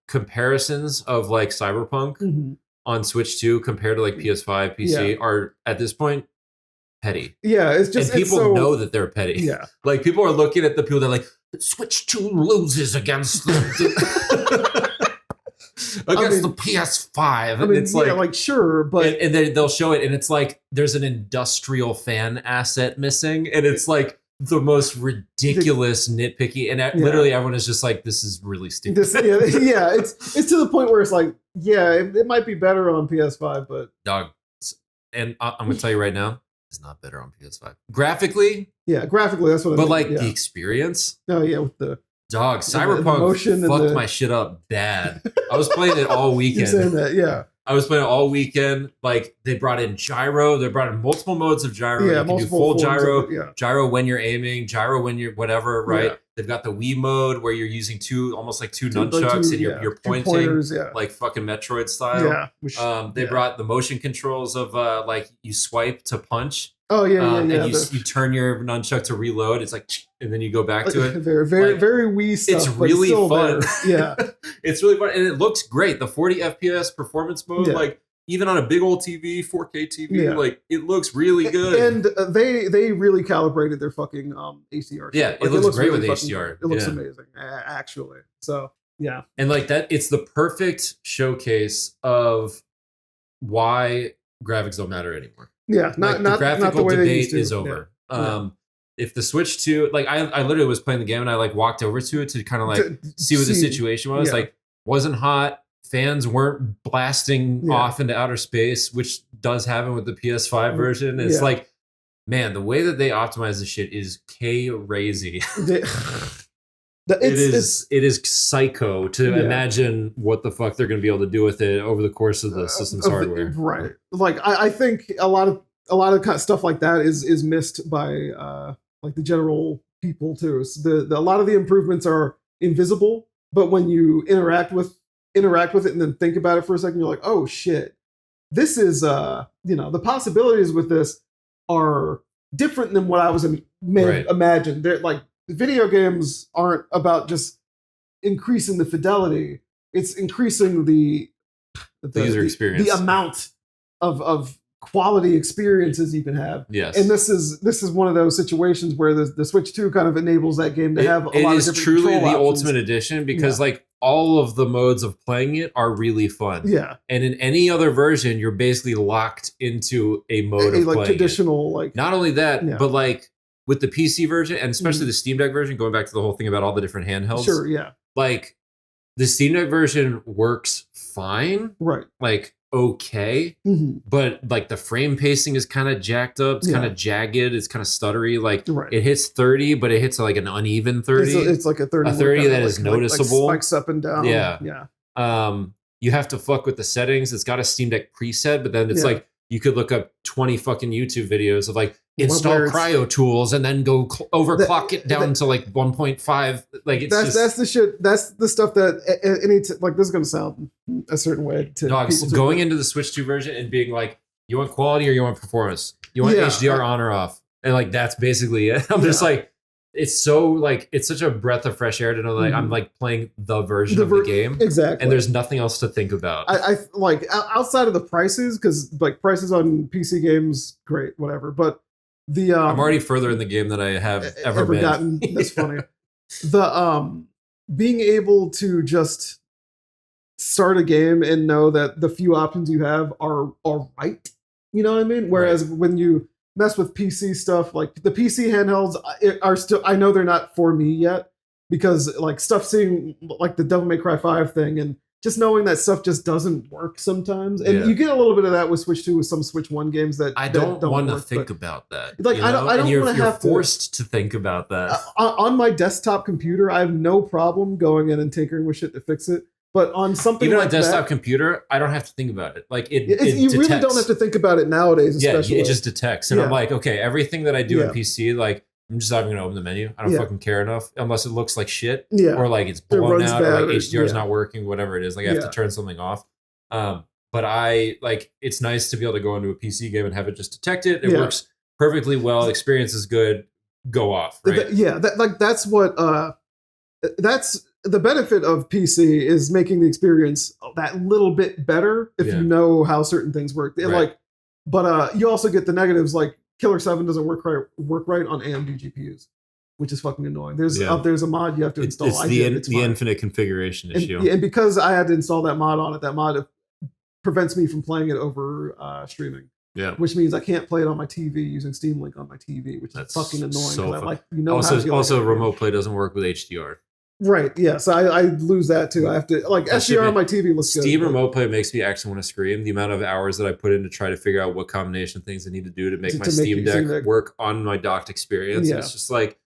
Speaker 1: comparisons of like Cyberpunk on Switch 2 compared to like PS5, PC are at this point petty.
Speaker 2: Yeah, it's just,
Speaker 1: and people know that they're petty.
Speaker 2: Yeah,
Speaker 1: like people are looking at the people that are like, Switch 2 loses against the PS5. And it's
Speaker 2: like sure, but
Speaker 1: and they'll show it, and it's like there's an industrial fan asset missing, and it's like the most ridiculous nitpicky, and literally everyone is just like, this is really stupid.
Speaker 2: It's to the point where it's like, it might be better on PS5, but
Speaker 1: dog. And I'm gonna tell you right now, it's not better on PS5 graphically.
Speaker 2: Yeah, graphically, that's what.
Speaker 1: But like the experience.
Speaker 2: Oh yeah, with the
Speaker 1: dog, Cyberpunk fucked my shit up bad. I was playing it all weekend.
Speaker 2: You're saying that, yeah.
Speaker 1: I was playing it all weekend. Like they brought in gyro. They brought in multiple modes of gyro.
Speaker 2: Yeah,
Speaker 1: you can do full gyro, gyro when you're aiming, gyro when you're whatever, right? Yeah. They've got the Wii mode where you're using almost like two nunchucks and you're pointing like fucking Metroid style. Yeah. They brought the motion controls of like you swipe to punch.
Speaker 2: Oh yeah,
Speaker 1: and you turn your nunchuck to reload. It's like, and then you go back to it.
Speaker 2: Very Wii stuff.
Speaker 1: It's really fun.
Speaker 2: Yeah,
Speaker 1: it's really fun, and it looks great. The 40 FPS performance mode, like even on a big old TV, 4K TV, like it looks really good.
Speaker 2: And they really calibrated their fucking HDR.
Speaker 1: Yeah,
Speaker 2: like,
Speaker 1: it looks great with HDR.
Speaker 2: It looks amazing, actually. So yeah,
Speaker 1: and like that, it's the perfect showcase of why graphics don't matter anymore.
Speaker 2: Yeah,
Speaker 1: the graphical debate is over. If the Switch 2, like I literally was playing the game and I like walked over to it to kind of like see what the situation was. Like wasn't hot. Fans weren't blasting off into outer space, which does happen with the PS5 version. It's like, man, the way that they optimize this shit is crazy. It is psycho to imagine what the fuck they're going to be able to do with it over the course of the system's hardware.
Speaker 2: Right. Like I think a lot of kind of stuff like that is missed by like the general people too. So a lot of the improvements are invisible, but when you interact with it and then think about it for a second, you're like, oh shit, this is the possibilities with this are different than what I was imagined. They're like, video games aren't about just increasing the fidelity; it's increasing the
Speaker 1: user experience,
Speaker 2: the amount of quality experiences you can have.
Speaker 1: Yes,
Speaker 2: and this is one of those situations where the Switch 2 kind of enables that game to have a lot of different
Speaker 1: It is truly the
Speaker 2: options.
Speaker 1: ultimate edition because like all of the modes of playing it are really fun.
Speaker 2: Yeah,
Speaker 1: and in any other version, you're basically locked into a mode of
Speaker 2: like
Speaker 1: playing
Speaker 2: traditional.
Speaker 1: Like not only that, but like. With the PC version, and especially the Steam Deck version, going back to the whole thing about all the different handhelds.
Speaker 2: Sure, yeah.
Speaker 1: Like, the Steam Deck version works fine.
Speaker 2: Right.
Speaker 1: Like, okay. But, like, the frame pacing is kind of jacked up. It's kind of jagged. It's kind of stuttery. Like, it hits 30, but it hits, like, an uneven 30.
Speaker 2: It's like a 30.
Speaker 1: A 30 that is noticeable.
Speaker 2: Like spikes up and down.
Speaker 1: Yeah.
Speaker 2: Yeah.
Speaker 1: You have to fuck with the settings. It's got a Steam Deck preset, but then it's like, you could look up 20 fucking YouTube videos of like install cryo tools and then go overclock it down to like 1.5. Like it's
Speaker 2: that's the shit. That's the stuff that like this is gonna sound a certain way to
Speaker 1: dogs
Speaker 2: people
Speaker 1: going into the Switch 2 version and being like, you want quality or you want performance? You want HDR on or off? And like that's basically it. I'm just like, it's so like it's such a breath of fresh air to know like I'm like playing the version of the game
Speaker 2: exactly,
Speaker 1: and there's nothing else to think about.
Speaker 2: I like outside of the prices, because like prices on PC games, great, whatever. But the
Speaker 1: I'm already further in the game than I have ever been.
Speaker 2: Gotten. That's funny. The being able to just start a game and know that the few options you have are right. You know what I mean? Whereas when you mess with PC stuff, like the PC handhelds are still, I know they're not for me yet, because like stuff seeing like the Devil May Cry 5 thing and just knowing that stuff just doesn't work sometimes. And you get a little bit of that with Switch 2 with some Switch 1 games that
Speaker 1: I don't want to think about that.
Speaker 2: Like I don't want to have
Speaker 1: forced to think about that.
Speaker 2: On my desktop computer, I have no problem going in and tinkering with shit to fix it. But on something
Speaker 1: even
Speaker 2: like
Speaker 1: on a desktop computer, I don't have to think about it. Like it
Speaker 2: you
Speaker 1: detects.
Speaker 2: Really don't have to think about it nowadays, especially.
Speaker 1: Yeah, it just detects. And I'm like, okay, everything that I do in PC, like I'm just not even gonna open the menu. I don't fucking care enough unless it looks like shit.
Speaker 2: Yeah.
Speaker 1: Or like it's blown out or like HDR is not working, whatever it is. Like I have to turn something off. But I like it's nice to be able to go into a PC game and have it just detect it. It works perfectly well. Experience is good. Go off. Right?
Speaker 2: That's what that's the benefit of PC is making the experience that little bit better if you know how certain things work. Like, but you also get the negatives, like Killer 7 doesn't work right on AMD GPUs, which is fucking annoying. There's a mod you have to install.
Speaker 1: It's the infinite configuration issue.
Speaker 2: And because I had to install that mod on it, that mod prevents me from playing it over streaming.
Speaker 1: Yeah.
Speaker 2: Which means I can't play it on my TV using Steam Link on my TV, which is fucking annoying.
Speaker 1: So
Speaker 2: also
Speaker 1: remote play doesn't work with HDR.
Speaker 2: Right. Yeah. So I lose that too. I have to SDR on my TV looks good.
Speaker 1: Steam remote play makes me actually want to scream. The amount of hours that I put in to try to figure out what combination of things I need to do to make my Steam Deck work on my docked experience. Yeah. It's just like,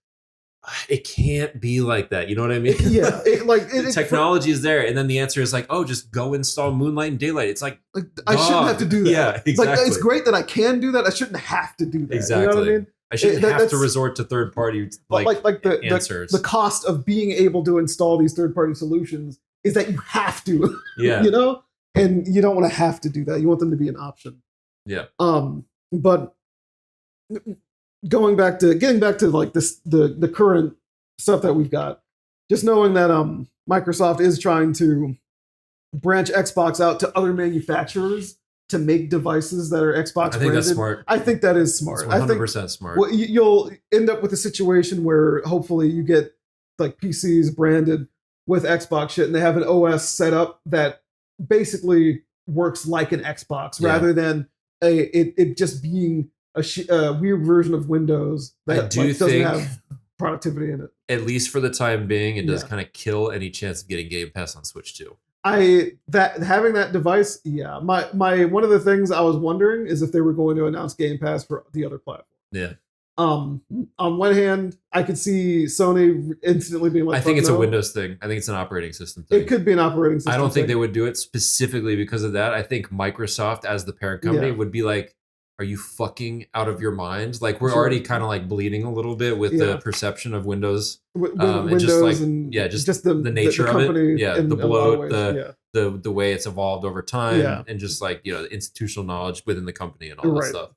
Speaker 1: it can't be like that. You know what I mean?
Speaker 2: Yeah.
Speaker 1: The technology is there. And then the answer is like, oh, just go install Moonlight and Daylight. It's like
Speaker 2: I shouldn't have to do that.
Speaker 1: Yeah, exactly.
Speaker 2: It's great that I can do that. I shouldn't have to do that.
Speaker 1: Exactly.
Speaker 2: You know what I mean?
Speaker 1: I shouldn't have to resort to third party answers.
Speaker 2: The cost of being able to install these third party solutions is that you have to.
Speaker 1: Yeah.
Speaker 2: You know? And you don't want to have to do that. You want them to be an option.
Speaker 1: Yeah.
Speaker 2: But getting back to like this the current stuff that we've got, just knowing that Microsoft is trying to branch Xbox out to other manufacturers to make devices that are Xbox branded.
Speaker 1: I think that's smart.
Speaker 2: I think that is smart.
Speaker 1: It's 100% smart.
Speaker 2: Well, you'll end up with a situation where hopefully you get like PCs branded with Xbox shit, and they have an OS set up that basically works like an Xbox rather than it just being a weird version of Windows that doesn't have productivity in it.
Speaker 1: At least for the time being, it does kind of kill any chance of getting Game Pass on Switch too.
Speaker 2: Having that device, yeah. My one of the things I was wondering is if they were going to announce Game Pass for the other platform.
Speaker 1: Yeah.
Speaker 2: On one hand, I could see Sony instantly being like,
Speaker 1: I think it's a Windows thing. I think it's an operating system thing.
Speaker 2: It could be an operating system.
Speaker 1: I don't think they would do it specifically because of that. I think Microsoft as the parent company would be like, are you fucking out of your mind? Like we're already kind of like bleeding a little bit with the perception of Windows,
Speaker 2: Windows
Speaker 1: and just like
Speaker 2: just the
Speaker 1: nature of it, the bloat,
Speaker 2: the
Speaker 1: way it's evolved over time, and just like the institutional knowledge within the company and all that stuff.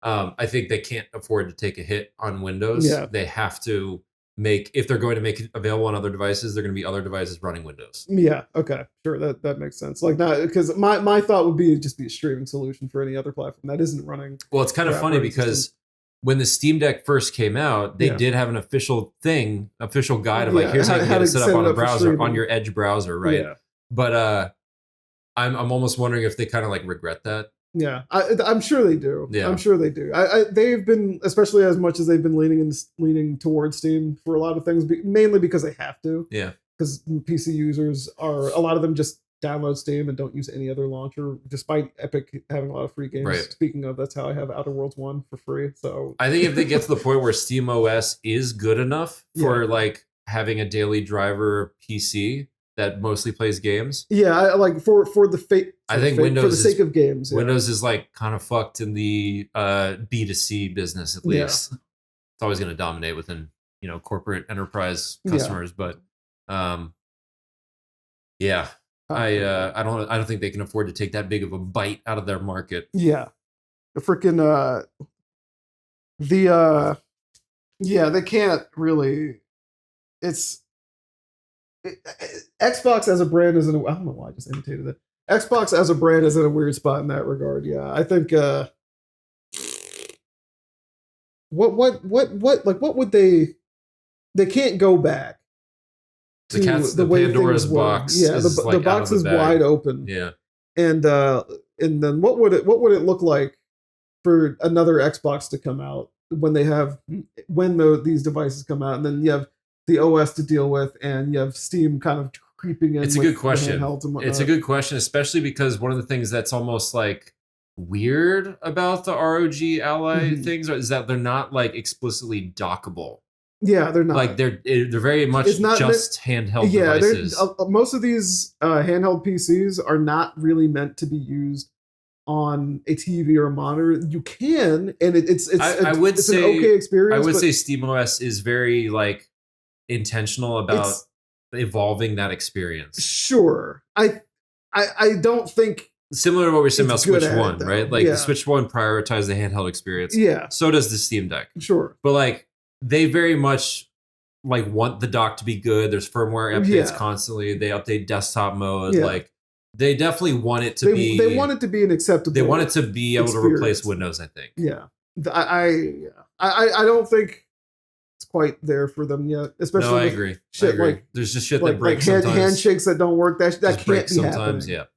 Speaker 1: I think they can't afford to take a hit on Windows.
Speaker 2: Yeah.
Speaker 1: They have to if they're going to make it available on other devices, they're going to be other devices running Windows.
Speaker 2: Yeah. Okay. Sure. That makes sense. Like not because my thought would be just be a streaming solution for any other platform that isn't running.
Speaker 1: Well, it's kind of funny because when the Steam Deck first came out, they did have an official guide of like, here's how you get it set up on a browser, on your Edge browser, right? Yeah. But I'm almost wondering if they kind of like regret that.
Speaker 2: Yeah, I'm sure they do.
Speaker 1: Yeah.
Speaker 2: I'm sure they do. They've been, especially as much as they've been leaning towards Steam for a lot of things, mainly because they have to.
Speaker 1: Yeah.
Speaker 2: Because PC users a lot of them just download Steam and don't use any other launcher, despite Epic having a lot of free games.
Speaker 1: Right.
Speaker 2: Speaking of, that's how I have Outer Worlds 1 for free. So
Speaker 1: I think if they get to the point where Steam OS is good enough for like having a daily driver PC that mostly plays games.
Speaker 2: Yeah, like for the
Speaker 1: I think Windows
Speaker 2: for the sake of games.
Speaker 1: Windows is like kind of fucked in the B2C business at least. Yeah. It's always going to dominate within corporate enterprise customers, but I don't think they can afford to take that big of a bite out of their market.
Speaker 2: Yeah, the freaking they can't really. Xbox as a brand is I don't know why I just imitated it. Xbox as a brand is in a weird spot in that regard. Yeah, I think what would they can't go back to the way
Speaker 1: Pandora's box.
Speaker 2: Yeah, the box is wide open.
Speaker 1: Yeah,
Speaker 2: and then what would it look like for another Xbox to come out when these devices come out, and then you have the OS to deal with, and you have Steam kind of creeping in.
Speaker 1: It's a good question. It's a good question, especially because one of the things that's almost like weird about the ROG Ally things is that they're not like explicitly dockable.
Speaker 2: Yeah, they're not.
Speaker 1: Like they're very much just handheld devices.
Speaker 2: Most of these handheld PCs are not really meant to be used on a TV or a monitor. You can, and it's an okay experience.
Speaker 1: I would say SteamOS is very like intentional about evolving that experience.
Speaker 2: Sure. I don't think
Speaker 1: similar to what we're saying about Switch 1, right? Like the Switch 1 prioritized the handheld experience.
Speaker 2: Yeah.
Speaker 1: So does the Steam Deck.
Speaker 2: Sure.
Speaker 1: But like they very much like want the dock to be good. There's firmware updates constantly. They update desktop mode. Yeah. Like they definitely want it to be.
Speaker 2: They want it to be an acceptable.
Speaker 1: They want it to be able to replace Windows, I think.
Speaker 2: Yeah. I don't think it's quite there for them yet. Especially
Speaker 1: I agree.
Speaker 2: Shit
Speaker 1: like there's just shit that breaks sometimes.
Speaker 2: Handshakes that don't work. That can't be
Speaker 1: sometimes.
Speaker 2: happening.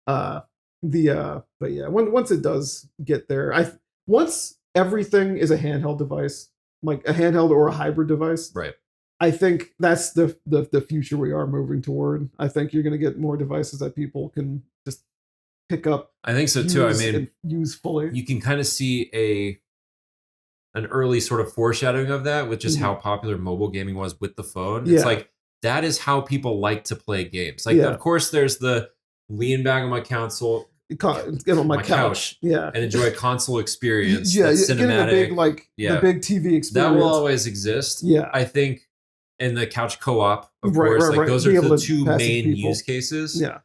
Speaker 1: Yeah.
Speaker 2: But yeah, once it does get there, once everything is a handheld device, like a handheld or a hybrid device,
Speaker 1: right?
Speaker 2: I think that's the future we are moving toward. I think you're going to get more devices that people can just pick up.
Speaker 1: I think so too. I mean,
Speaker 2: use fully.
Speaker 1: You can kind of see an early sort of foreshadowing of that, with just how popular mobile gaming was with the phone. It's like that is how people like to play games. Like, of course, there's the lean back on my console.
Speaker 2: Get on my couch,
Speaker 1: and enjoy a console experience.
Speaker 2: Yeah,
Speaker 1: that's cinematic.
Speaker 2: The big TV experience
Speaker 1: that will always exist.
Speaker 2: Yeah,
Speaker 1: I think, and the couch co-op, of course, like those are the two main use cases.
Speaker 2: Yeah.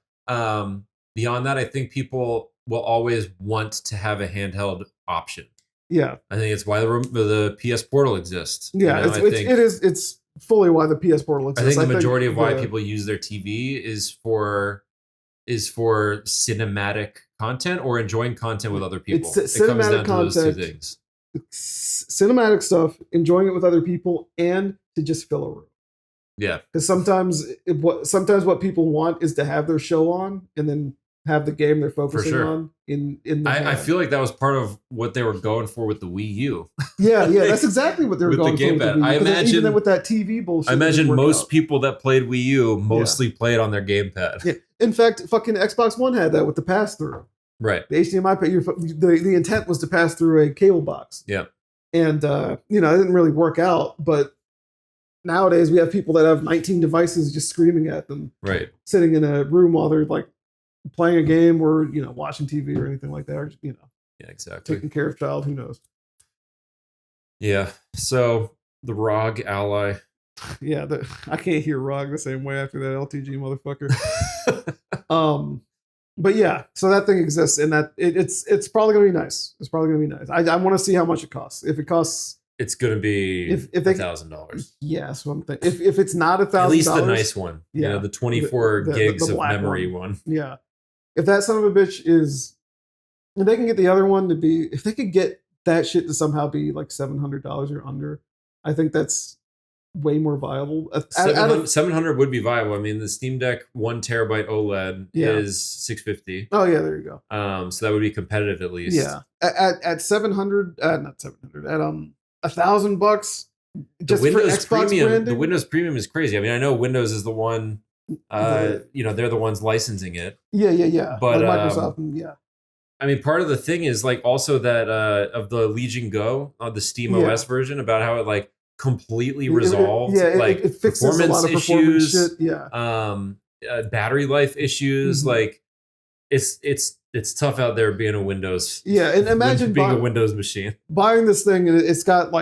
Speaker 1: Beyond that, I think people will always want to have a handheld option.
Speaker 2: Yeah,
Speaker 1: I think it's why the PS Portal exists.
Speaker 2: Yeah, it's fully why the PS Portal exists.
Speaker 1: I think the majority of why people use their TV is for cinematic content or enjoying content with other people.
Speaker 2: It comes down to those two things. Cinematic stuff, enjoying it with other people, and to just fill a room.
Speaker 1: Yeah,
Speaker 2: because sometimes what people want is to have their show on and then have the game they're focusing on in the
Speaker 1: I feel like that was part of what they were going for with the Wii U.
Speaker 2: Yeah, that's exactly what they were going for with the Wii U.
Speaker 1: I imagine
Speaker 2: even with that TV bullshit.
Speaker 1: I imagine most people that played Wii U mostly played on their gamepad.
Speaker 2: Yeah. In fact, fucking Xbox One had that with the pass-through.
Speaker 1: Right.
Speaker 2: The HDMI, the intent was to pass through a cable box.
Speaker 1: Yeah.
Speaker 2: And it didn't really work out, but nowadays we have people that have 19 devices just screaming at them.
Speaker 1: Right.
Speaker 2: Sitting in a room while they're like playing a game or watching TV or anything like that, or
Speaker 1: yeah, exactly,
Speaker 2: taking care of a child. Who knows?
Speaker 1: Yeah. So the ROG Ally.
Speaker 2: Yeah, I can't hear ROG the same way after that LTG motherfucker. But yeah, so that thing exists, and that it's probably gonna be nice. It's probably gonna be nice. I want to see how much it costs. If it costs,
Speaker 1: it's gonna be $1,000.
Speaker 2: Yeah, so I'm thinking if it's not $1,000,
Speaker 1: at least the nice one.
Speaker 2: Yeah,
Speaker 1: the 24 gigs of memory one.
Speaker 2: Yeah, if that son of a bitch is, if they can get the other one to be, if they could get that shit to somehow be like $700 or under, I think that's way more viable.
Speaker 1: 700 would be viable. I mean, the Steam Deck 1 terabyte OLED is $650.
Speaker 2: Oh yeah, there you go.
Speaker 1: So that would be competitive at least.
Speaker 2: Yeah, at 700, not 700, at $1,000 just for Xbox
Speaker 1: Premium.
Speaker 2: branding?
Speaker 1: The Windows Premium is crazy. I mean, I know Windows is the one. They're the ones licensing it.
Speaker 2: Yeah.
Speaker 1: But
Speaker 2: Microsoft,
Speaker 1: I mean, part of the thing is like also that of the Legion Go, the Steam OS version, about how it like completely resolved
Speaker 2: it fixes a lot of performance shit.
Speaker 1: Battery life issues. Like it's tough out there being a Windows.
Speaker 2: Yeah, and imagine
Speaker 1: being a Windows machine,
Speaker 2: buying this thing, and it's got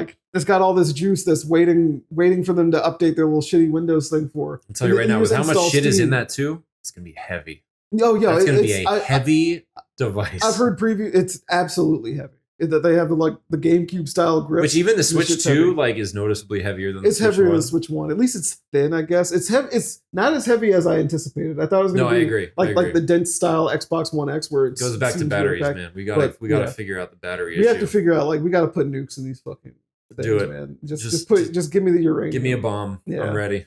Speaker 2: all this juice that's waiting for them to update their little shitty Windows thing for.
Speaker 1: I'll tell you right now, with how much shit is in that too, it's gonna be heavy.
Speaker 2: Oh yeah,
Speaker 1: it's gonna be a heavy device.
Speaker 2: I've heard preview. It's absolutely heavy. That they have the GameCube style grip,
Speaker 1: which even the Switch 2 is noticeably heavier than
Speaker 2: it's heavier than the Switch 1. At least it's thin, I guess. It's heavy. It's not as heavy as I anticipated. I thought it was going to be
Speaker 1: I agree.
Speaker 2: like the dense style Xbox One X, where it
Speaker 1: goes back to batteries, man. We gotta figure out the battery issue.
Speaker 2: We have to figure out we gotta put nukes in these fucking things,
Speaker 1: do it,
Speaker 2: man. Just give me the uranium.
Speaker 1: Give me a bomb. Yeah. I'm ready.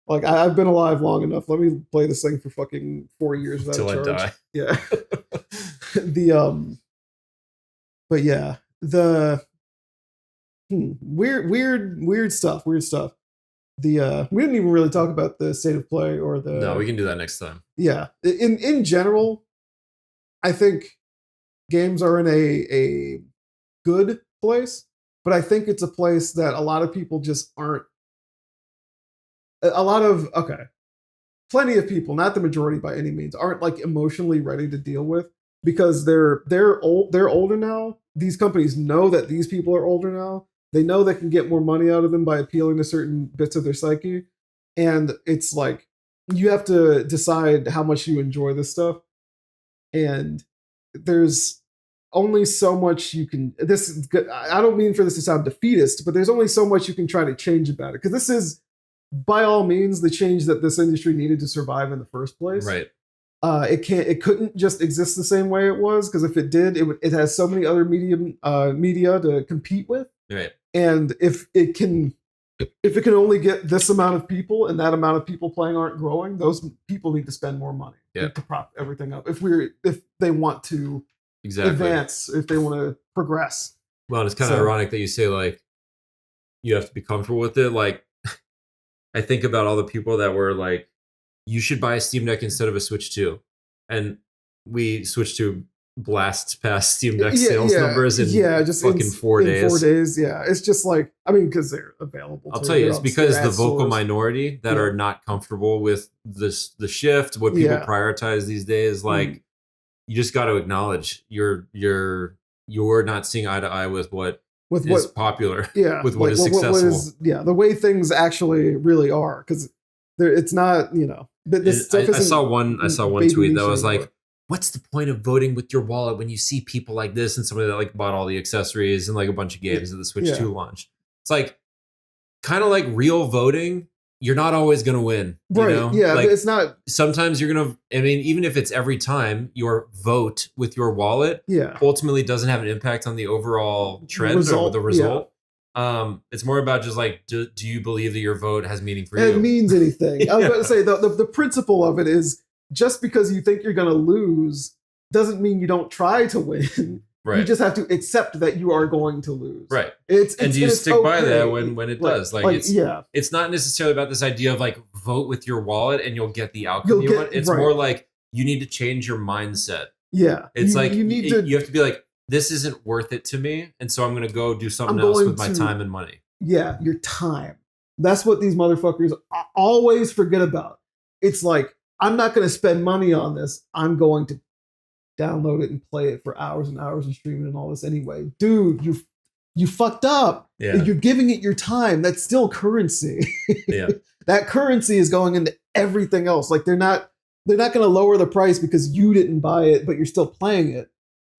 Speaker 2: I've been alive long enough. Let me play this thing for fucking 4 years without a charge.
Speaker 1: Till I die.
Speaker 2: Yeah. But yeah. The weird stuff. We didn't even really talk about the state of play or the.
Speaker 1: No, we can do that next time.
Speaker 2: Yeah, in general, I think games are in a good place, but I think it's a place that a lot of people just aren't. Plenty of people, not the majority by any means, aren't emotionally ready to deal with, because they're older now. These companies know that these people are older now. They know they can get more money out of them by appealing to certain bits of their psyche. And it's you have to decide how much you enjoy this stuff. And there's only so much you can, I don't mean for this to sound defeatist, but there's only so much you can try to change about it. Because this is, by all means, the change that this industry needed to survive in the first place.
Speaker 1: Right.
Speaker 2: It couldn't just exist the same way it was, because if it did, it has so many other media to compete with.
Speaker 1: Right.
Speaker 2: And if it can if it can only get this amount of people and that amount of people playing aren't growing, those people need to spend more money to prop everything up. If they want to advance, if they want to progress.
Speaker 1: Well, it's kind of ironic that you say like you have to be comfortable with it. Like I think about all the people that were like, you should buy a Steam Deck instead of a Switch 2. And we switched to blast past Steam Deck sales numbers in just fucking 4 days.
Speaker 2: 4 days, yeah. It's just like, I mean, because they're available.
Speaker 1: I'll tell you, it's because the vocal minority that are not comfortable with the shift, what people prioritize these days. Like, you just got to acknowledge you're not seeing eye to eye with what is popular. Yeah, with what is successful.
Speaker 2: The way things actually really are, because it's not, But this stuff
Speaker 1: I saw one tweet that was like, what's the point of voting with your wallet when you see people like this and somebody that like bought all the accessories and like a bunch of games at the Switch 2 launch? It's like kind of like real voting. You're not always going to win.
Speaker 2: Right.
Speaker 1: You know?
Speaker 2: Yeah.
Speaker 1: Like,
Speaker 2: it's not.
Speaker 1: Sometimes you're going to, I mean, even if it's every time your vote with your wallet ultimately doesn't have an impact on the overall trend or the result. Yeah. It's more about just like, do you believe that your vote has meaning for you?
Speaker 2: It means anything. I was about to say the principle of it is, just because you think you're going to lose doesn't mean you don't try to win. Right. You just have to accept that you are going to lose.
Speaker 1: Right. And you stick by that when it does. Like it's not necessarily about this idea of like vote with your wallet and you'll get the outcome you want. It's more like you need to change your mindset.
Speaker 2: Yeah.
Speaker 1: It's you have to be like, this isn't worth it to me. And so I'm going to go do something else with my time and money.
Speaker 2: Yeah. Your time. That's what these motherfuckers always forget about. It's like, I'm not going to spend money on this. I'm going to download it and play it for hours and hours and stream it and all this anyway. Dude, you fucked up. Yeah. You're giving it your time. That's still currency. Yeah. That currency is going into everything else. Like they're not going to lower the price because you didn't buy it, but you're still playing it.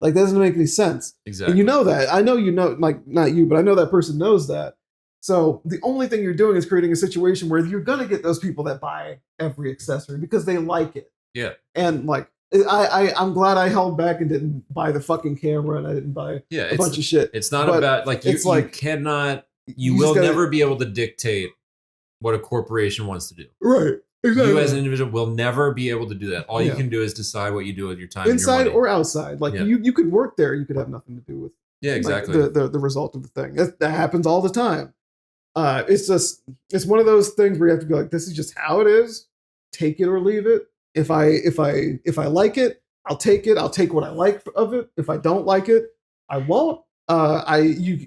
Speaker 2: Like that doesn't make any sense.
Speaker 1: Exactly.
Speaker 2: And you know that. I know like not you, but I know that person knows that. So the only thing you're doing is creating a situation where you're going to get those people that buy every accessory because they like it.
Speaker 1: Yeah.
Speaker 2: And like, I'm glad I held back and didn't buy the fucking camera and I didn't buy a bunch of shit.
Speaker 1: It's not about like, you will never be able to dictate what a corporation wants to do.
Speaker 2: Right. Exactly.
Speaker 1: You as an individual will never be able to do that. All you can do is decide what you do with your time.
Speaker 2: Inside
Speaker 1: and your money.
Speaker 2: Or outside. Like you could work there. You could have nothing to do with
Speaker 1: exactly.
Speaker 2: Like, the result of the thing. That happens all the time. It's one of those things where you have to be like, this is just how it is. Take it or leave it. If I like it, I'll take it. I'll take what I like of it. If I don't like it, I won't. You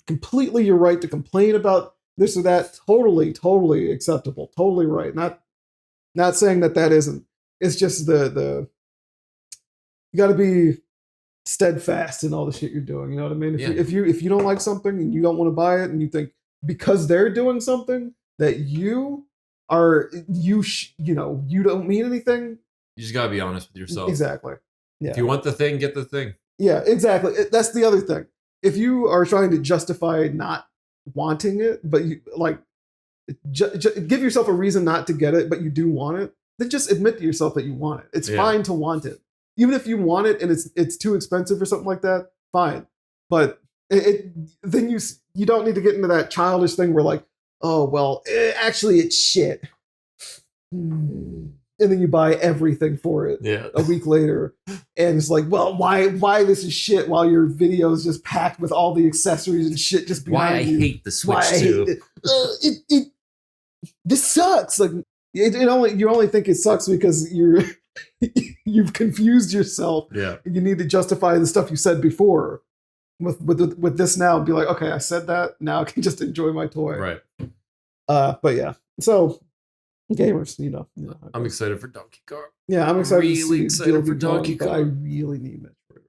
Speaker 2: completely you're right to complain about this or that. Totally acceptable. Totally right. Not saying that isn't. It's just the you got to be steadfast in all the shit you're doing. You know what I mean? If you don't like something and you don't want to buy it and you think because they're doing something that you don't mean anything.
Speaker 1: You just gotta be honest with yourself.
Speaker 2: Exactly. Yeah.
Speaker 1: If you want the thing, get the thing.
Speaker 2: Yeah, exactly. That's the other thing. If you are trying to justify not wanting it, but you like give yourself a reason not to get it, but you do want it, then just admit to yourself that you want it. It's fine to want it. Even if you want it and it's too expensive or something like that, fine. But then you don't need to get into that childish thing where like, oh well, actually it's shit, and then you buy everything for it a week later, and it's like, well, why this is shit while your video is just packed with all the accessories and shit just behind you.
Speaker 1: Why I hate the Switch 2.
Speaker 2: This sucks. Like you only think it sucks because you've confused yourself. Yeah, and you need to justify the stuff you said before. With this now, be like, okay, I said that. Now I can just enjoy my toy.
Speaker 1: Right.
Speaker 2: But yeah. So gamers,
Speaker 1: I'm excited for Donkey Kong.
Speaker 2: Yeah, I'm excited.
Speaker 1: Really excited for Donkey Kong.
Speaker 2: I really need Metroid.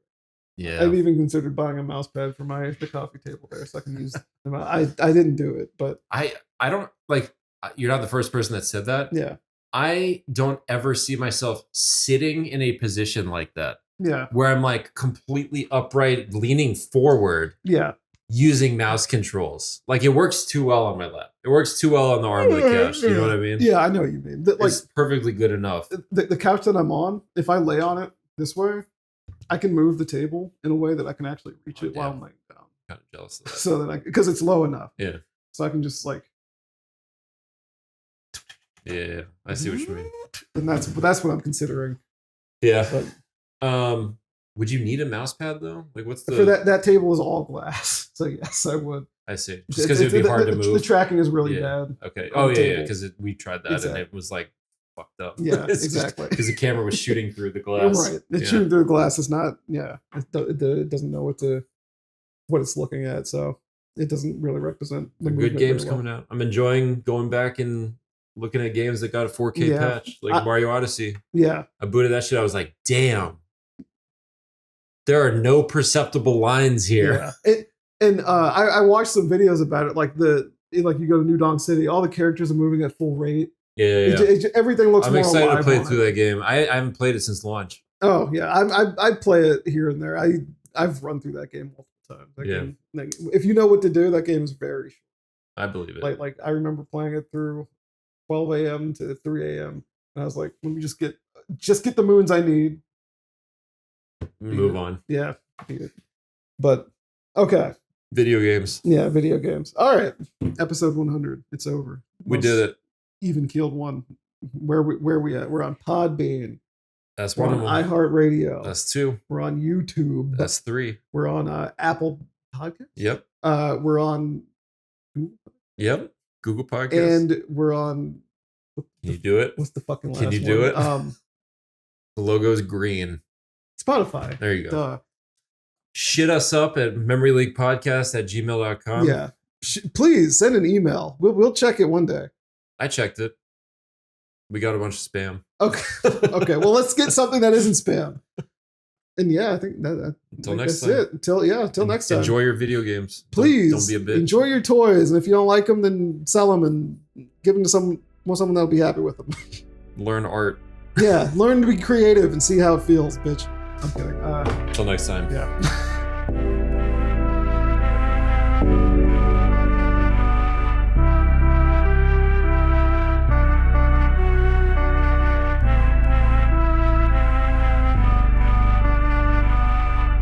Speaker 1: Yeah.
Speaker 2: I've even considered buying a mouse pad for the coffee table there, so I can use them. I didn't do it, but
Speaker 1: I don't like. You're not the first person that said that.
Speaker 2: Yeah.
Speaker 1: I don't ever see myself sitting in a position like that.
Speaker 2: Yeah.
Speaker 1: Where I'm like completely upright, leaning forward.
Speaker 2: Yeah.
Speaker 1: Using mouse controls. Like it works too well on my lap. It works too well on the arm of the couch. You know what I mean?
Speaker 2: Yeah, I know what you mean.
Speaker 1: It's perfectly good enough.
Speaker 2: The couch that I'm on, if I lay on it this way, I can move the table in a way that I can actually reach it while I'm laying down.
Speaker 1: kind of jealous of that.
Speaker 2: So then because it's low enough.
Speaker 1: Yeah.
Speaker 2: So I can just like.
Speaker 1: Yeah, I see what you mean.
Speaker 2: And that's what I'm considering.
Speaker 1: Yeah. But, would you need a mouse pad though? Like, what's the
Speaker 2: for that table is all glass. So yes, I would.
Speaker 1: I see. Just because it would be hard to move.
Speaker 2: The tracking is really bad.
Speaker 1: Okay. Oh yeah, because we tried that and it was like fucked up.
Speaker 2: Yeah, exactly.
Speaker 1: Because the camera was shooting through the glass.
Speaker 2: Right. It's shooting through the glass. It's not. Yeah. It doesn't know what it's looking at. So it doesn't really represent the
Speaker 1: good games coming out. I'm enjoying going back and looking at games that got a 4K patch, like Mario Odyssey.
Speaker 2: Yeah.
Speaker 1: I booted that shit. I was like, damn. There are no perceptible lines here.
Speaker 2: Yeah. I watched some videos about it, like you go to New Donk City, all the characters are moving at full rate.
Speaker 1: Yeah.
Speaker 2: Everything looks.
Speaker 1: I'm excited to play through that game. I haven't played it since launch.
Speaker 2: Oh yeah, I play it here and there. I've run through that game multiple times. Game, if you know what to do, that game is very short.
Speaker 1: I believe it.
Speaker 2: Like I remember playing it through 12 a.m. to 3 a.m. and I was like, let me just get the moons I need.
Speaker 1: Move on.
Speaker 2: Yeah. But okay.
Speaker 1: Video games.
Speaker 2: Yeah, video games. All right. Episode 100. It's over.
Speaker 1: We did it.
Speaker 2: Even keeled one. Where we at? We're on Podbean.
Speaker 1: That's one of them.
Speaker 2: iHeartRadio.
Speaker 1: That's 2.
Speaker 2: We're on YouTube.
Speaker 1: That's 3.
Speaker 2: We're on Apple Podcasts.
Speaker 1: Yep.
Speaker 2: We're on
Speaker 1: Yep. Google Podcasts.
Speaker 2: And we're on.
Speaker 1: Can you do it?
Speaker 2: What's the fucking last one?
Speaker 1: Can you do it? The logo's green.
Speaker 2: Spotify.
Speaker 1: There you go. Duh. Shit us up at memoryleaguepodcast@gmail.com.
Speaker 2: Yeah. Please send an email. We'll check it one day.
Speaker 1: I checked it. We got a bunch of spam.
Speaker 2: Okay. Okay. Well, let's get something that isn't spam. And yeah, I think
Speaker 1: until next
Speaker 2: time.
Speaker 1: It.
Speaker 2: Until next time.
Speaker 1: Enjoy your video games.
Speaker 2: Please
Speaker 1: don't be a bitch.
Speaker 2: Enjoy your toys, and if you don't like them, then sell them and give them to someone that'll be happy with them.
Speaker 1: Learn art.
Speaker 2: Yeah, learn to be creative and see how it feels, bitch. I'm kidding.
Speaker 1: Until next time.
Speaker 2: Yeah.